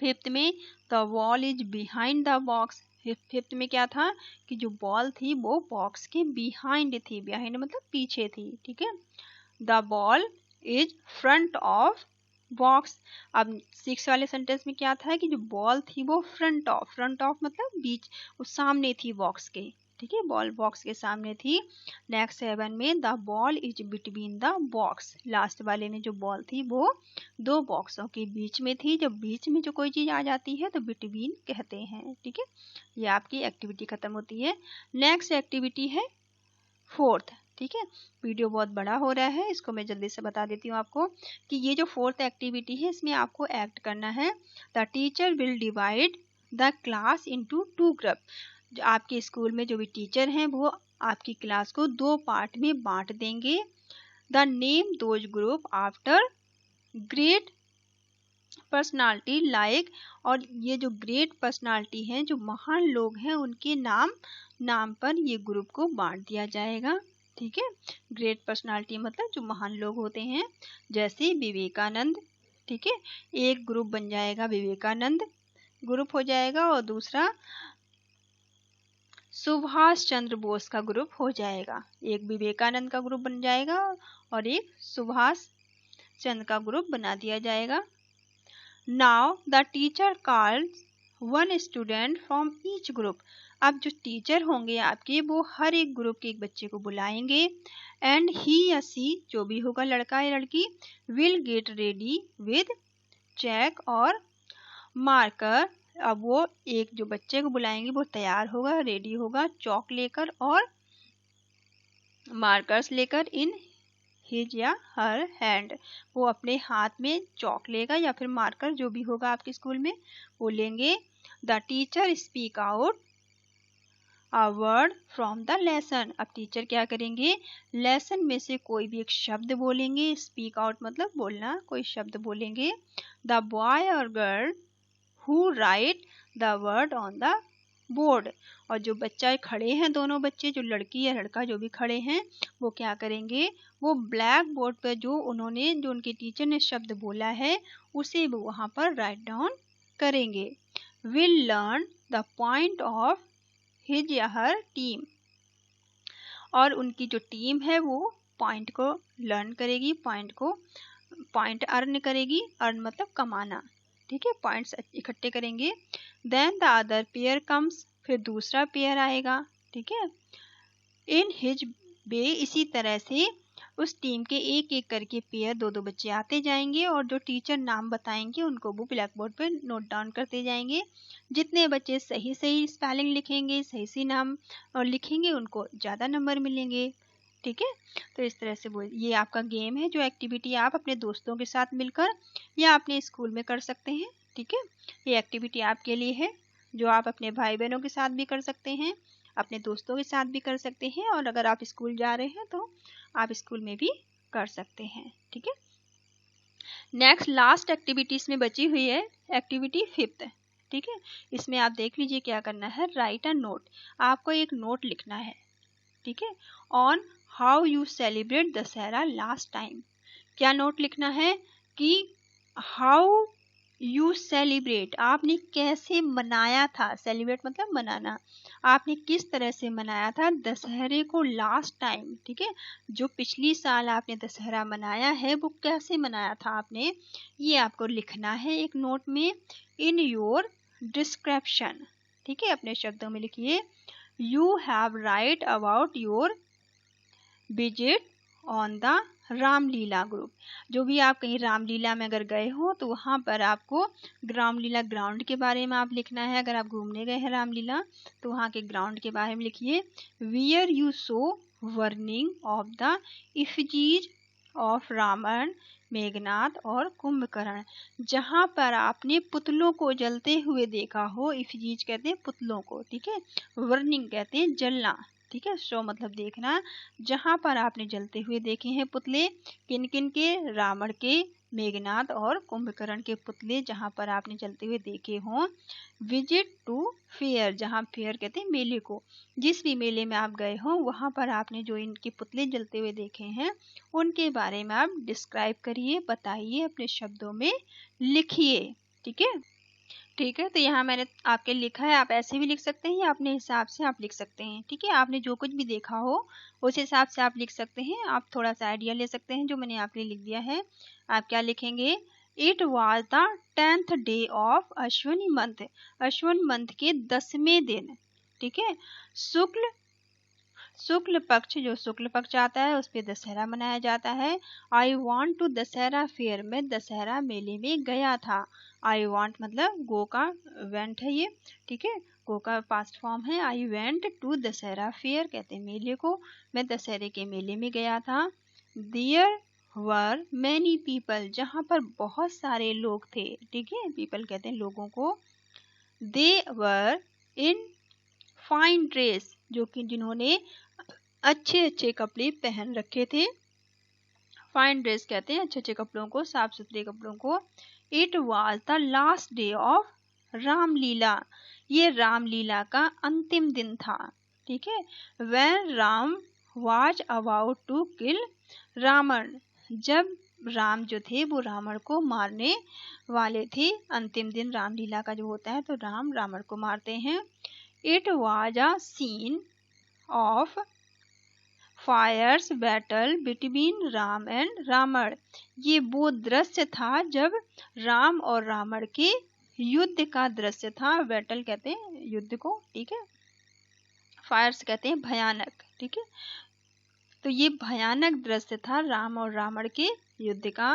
फिफ्थ में the ball is behind the box. Fifth में क्या था कि जो बॉल थी वो बॉक्स के बिहाइंड थी, बिहाइंड मतलब पीछे थी, ठीक है। The ball is front of box. अब सिक्स वाले सेंटेंस में क्या था कि जो बॉल थी वो फ्रंट ऑफ मतलब बीच, वो सामने थी बॉक्स के, ठीक है, बॉल बॉक्स के सामने थी। नेक्स्ट 7 में the ball is between the box. Last वाले में जो बॉल थी वो दो बॉक्सों के बीच में थी। जब बीच में जो कोई चीज आ जाती है तो बिटवीन कहते हैं, ठीक है। ये आपकी एक्टिविटी खत्म होती है। नेक्स्ट एक्टिविटी है फोर्थ, ठीक है। वीडियो बहुत बड़ा हो रहा है, इसको मैं जल्दी से बता देती हूँ आपको कि ये जो फोर्थ एक्टिविटी है इसमें आपको एक्ट करना है। The teacher will divide the class into 2 group. आपके स्कूल में जो भी टीचर हैं वो आपकी क्लास को 2 पार्ट में बांट देंगे। The name those group after great personality like, और ये जो ग्रेट पर्सनालिटी हैं, जो महान लोग हैं, उनके नाम पर ये ग्रुप को बांट दिया जाएगा, ठीक है। ग्रेट पर्सनालिटी मतलब जो महान लोग होते हैं, जैसे विवेकानंद, ठीक है। एक ग्रुप बन जाएगा विवेकानंद ग्रुप हो जाएगा और दूसरा सुभाष चंद्र बोस का ग्रुप हो जाएगा। एक विवेकानंद का ग्रुप बन जाएगा और एक सुभाष चंद्र का ग्रुप बना दिया जाएगा। Now the teacher calls one student from each group. अब जो टीचर होंगे आपके वो हर एक ग्रुप के एक बच्चे को बुलाएंगे। एंड ही या सी जो भी होगा, लड़का या लड़की, will get ready with check और मार्कर। अब वो एक जो बच्चे को बुलाएंगे वो तैयार होगा, रेडी होगा, चौक लेकर और मार्कर्स लेकर इन हिज या हर हैंड। वो अपने हाथ में चौक लेगा या फिर मार्कर जो भी होगा आपके स्कूल में वो लेंगे। The teacher speak out a word from the lesson. अब टीचर क्या करेंगे, लेसन में से कोई भी एक शब्द बोलेंगे। स्पीक आउट मतलब बोलना, कोई शब्द बोलेंगे। द बॉय और girl who right the word on the board. और जो बच्चा खड़े हैं, दोनों बच्चे, जो लड़की या लड़का जो भी खड़े हैं, वो क्या करेंगे, वो ब्लैक बोर्ड पर जो उनके टीचर ने शब्द बोला है उसे वो वहां पर राइट डाउन करेंगे। Will learn the point of his या हर टीम। और उनकी जो टीम है वो पॉइंट को लर्न करेगी, पॉइंट अर्न करेगी। अर्न मतलब कमाना, ठीक है, पॉइंट्स इकट्ठे करेंगे। Then the other pair comes, फिर दूसरा पेयर आएगा, ठीक है। इन हिज बे, इसी तरह से उस टीम के एक एक करके पेयर, दो दो बच्चे आते जाएंगे और जो टीचर नाम बताएंगे उनको वो ब्लैक बोर्ड पर नोट डाउन करते जाएंगे। जितने बच्चे सही सही स्पेलिंग लिखेंगे, सही सही नाम और लिखेंगे, उनको ज़्यादा नंबर मिलेंगे, ठीक है। तो इस तरह से ये आपका गेम है, जो एक्टिविटी आप अपने दोस्तों के साथ मिलकर या अपने स्कूल में कर सकते हैं, ठीक है। ये एक्टिविटी आपके लिए है जो आप अपने भाई बहनों के साथ भी कर सकते हैं, अपने दोस्तों के साथ भी कर सकते हैं, और अगर आप स्कूल जा रहे हैं तो आप स्कूल में भी कर सकते हैं, ठीक है। नेक्स्ट लास्ट एक्टिविटीज में बची हुई है एक्टिविटी 5th, ठीक है। इसमें आप देख लीजिए क्या करना है। राइट अ नोट, आपको एक नोट लिखना है, ठीक है, on how you celebrate Dussehra last time. क्या नोट लिखना है कि हाउ यू सेलिब्रेट, आपने कैसे मनाया था, सेलिब्रेट मतलब मनाना, आपने किस तरह से मनाया था दशहरे को लास्ट टाइम, ठीक है। जो पिछली साल आपने दशहरा मनाया है वो कैसे मनाया था आपने, ये आपको लिखना है एक नोट में। इन योर डिस्क्रिप्शन, ठीक है, अपने शब्दों में लिखिए। You have right about your visit on the Ramlila group. जो भी आप कहीं रामलीला में अगर गए हो तो वहाँ पर आपको रामलीला ग्राउंड के बारे में आप लिखना है। अगर आप घूमने गए हैं रामलीला तो वहाँ के ग्राउंड के बारे में लिखिए। Where you saw burning of the effigies of Ravan, Meghnath और कुंभकर्ण। जहाँ पर आपने पुतलों को जलते हुए देखा हो, इफिजीज कहते हैं पुतलों को, ठीक है, वर्निंग कहते हैं जलना, ठीक है, शो मतलब देखना। जहाँ पर आपने जलते हुए देखे हैं पुतले, किन किन के, रावण के, मेघनाथ और कुंभकर्ण के पुतले जहाँ पर आपने चलते हुए देखे हों। विजिट टू फेयर, जहाँ फेयर कहते हैं मेले को, जिस भी मेले में आप गए हों वहाँ पर आपने जो इनके पुतले जलते हुए देखे हैं उनके बारे में आप डिस्क्राइब करिए, बताइए, अपने शब्दों में लिखिए। ठीक है, ठीक है। तो यहाँ मैंने आपके लिखा है, आप ऐसे भी लिख सकते हैं या अपने हिसाब से आप लिख सकते हैं। ठीक है, आपने जो कुछ भी देखा हो उस हिसाब से आप लिख सकते हैं। आप थोड़ा सा आइडिया ले सकते हैं जो मैंने आपके लिए लिख दिया है। आप क्या लिखेंगे? It was the 10th day of Ashwini month, Ashwin month के 10वें दिन। ठीक है, शुक्ल पक्ष, जो शुक्ल पक्ष आता है उस पे दशहरा मनाया जाता है। I want to Dussehra fair, में दशहरा मेले में गया था। आई वॉन्ट मतलब गो का वेंट है ये। ठीक है, गो का पास्ट फॉर्म है। I went to Dussehra fair, कहते हैं मेले को, मैं दशहरे के मेले में गया था। देयर वर मैनी पीपल, जहाँ पर बहुत सारे लोग थे। ठीक है, पीपल कहते हैं लोगों को। दे वर इन फाइन ड्रेस, जो कि जिन्होंने अच्छे अच्छे कपड़े पहन रखे थे। फाइन ड्रेस कहते हैं अच्छे अच्छे कपड़ों को, साफ सुथरे कपड़ों को। It was the last day of Ramlila, ये रामलीला का अंतिम दिन था। ठीक है, when Ram was about to kill Ravan, जब राम जो थे वो रावण को मारने वाले थे। अंतिम दिन रामलीला का जो होता है तो राम रावण को मारते हैं। It was a scene of fierce battle between Ram and Ravan, ये वो दृश्य था जब राम और रावण के युद्ध का दृश्य था। बैटल कहते हैं युद्ध को। ठीक है, फायर्स कहते हैं भयानक। ठीक है, तो ये भयानक दृश्य था राम और रावण के युद्ध का।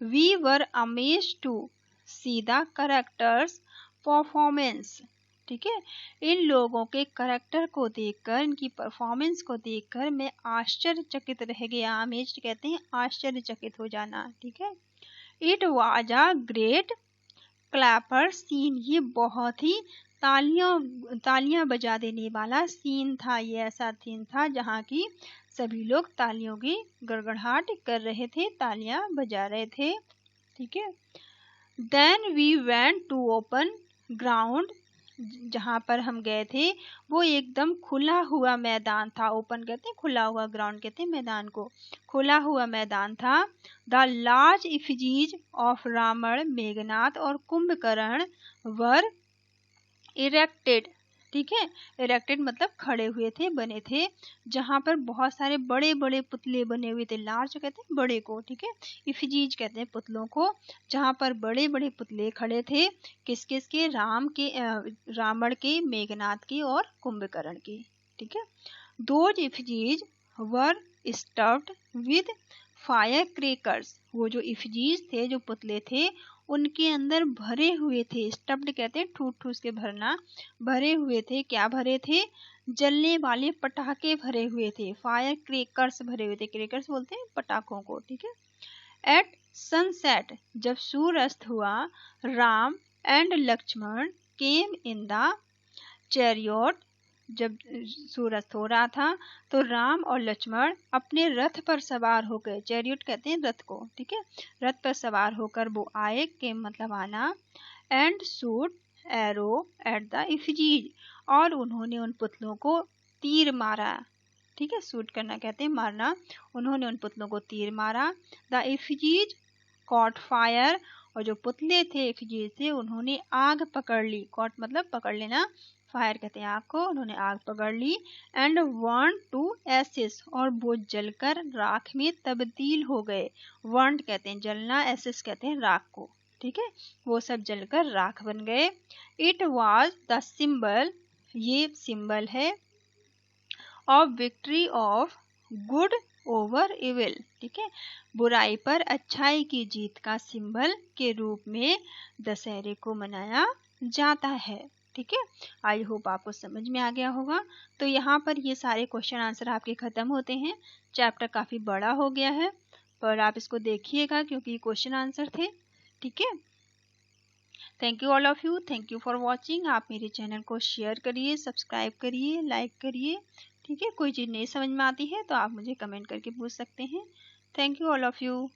We were amazed to see the characters performance. ठीक है, इन लोगों के करैक्टर को देखकर, इनकी परफॉर्मेंस को देखकर मैं आश्चर्यचकित रह गया। अमेज्ड कहते हैं आश्चर्यचकित हो जाना। ठीक है, it was a great clapper scene, ये बहुत ही तालियां बजा देने वाला सीन था। ये ऐसा सीन था जहाँ की सभी लोग तालियों की गड़गड़ाहट कर रहे थे, तालियां बजा रहे थे। ठीक है, then we went to open ground, जहाँ पर हम गए थे वो एकदम खुला हुआ मैदान था। ओपन कहते हैं खुला हुआ, ग्राउंड कहते हैं मैदान को, खुला हुआ मैदान था। The large effigies of Ravan, Meghnath और कुंभकर्ण वर इरेक्टेड। ठीक है, इरेक्टेड मतलब खड़े हुए थे, बने थे, जहाँ पर बहुत सारे बड़े बड़े पुतले बने हुए थे। लार्ज कहते हैं बड़े को। ठीक है, इफिजीज कहते हैं पुतलों को, जहाँ पर बड़े बड़े पुतले खड़े थे। किस किस के? राम के, रावण के, मेघनाथ के और कुंभकर्ण के। ठीक है, those effigies were stuffed with fire crackers, वो जो इफिजीज थे, जो पुतले थे, उनके अंदर भरे हुए थे। स्टफ्ड कहते हैं ठूस ठूस के भरना, भरे हुए थे। क्या भरे थे? जलने वाले पटाखे भरे हुए थे। फायर क्रेकर्स भरे हुए थे, क्रेकर्स बोलते हैं पटाखों को। ठीक है, एट सनसेट, जब सूर्यास्त हुआ, Ram and Lakshman came in the chariot, जब सूर्यास्त हो रहा था तो राम और लक्ष्मण अपने रथ पर सवार हो गए। चैरियट कहते हैं रथ को। ठीक है, रथ पर सवार होकर वो आए, के मतलब आना। And shoot arrow at the effigies, और उन्होंने उन पुतलों को तीर मारा। ठीक है, शूट करना कहते हैं मारना, उन्होंने उन पुतलों को तीर मारा। द इफिजीज कॉट फायर, और जो पुतले थे इफिजीज थे उन्होंने आग पकड़ ली। कॉट मतलब पकड़ लेना, फायर कहते हैं आग को, उन्होंने आग पकड़ ली। एंड वन टू एसिस, और वो जलकर राख में तब्दील हो गए। वर्न कहते हैं जलना, एसिस कहते हैं राख को। ठीक है, वो सब जलकर राख बन गए। इट वॉज द सिंबल, ये सिंबल है, of victory of good over evil. ठीक है, बुराई पर अच्छाई की जीत का सिंबल के रूप में दशहरे को मनाया जाता है। ठीक है, आई होप आपको समझ में आ गया होगा। तो यहाँ पर ये सारे क्वेश्चन आंसर आपके खत्म होते हैं। चैप्टर काफी बड़ा हो गया है, पर आप इसको देखिएगा क्योंकि क्वेश्चन आंसर थे। ठीक है, thank you all of you, thank you for watching. आप मेरे चैनल को शेयर करिए, सब्सक्राइब करिए, लाइक करिए। ठीक है, कोई चीज़ नहीं समझ में आती है तो आप मुझे कमेंट करके पूछ सकते हैं। Thank you all of you.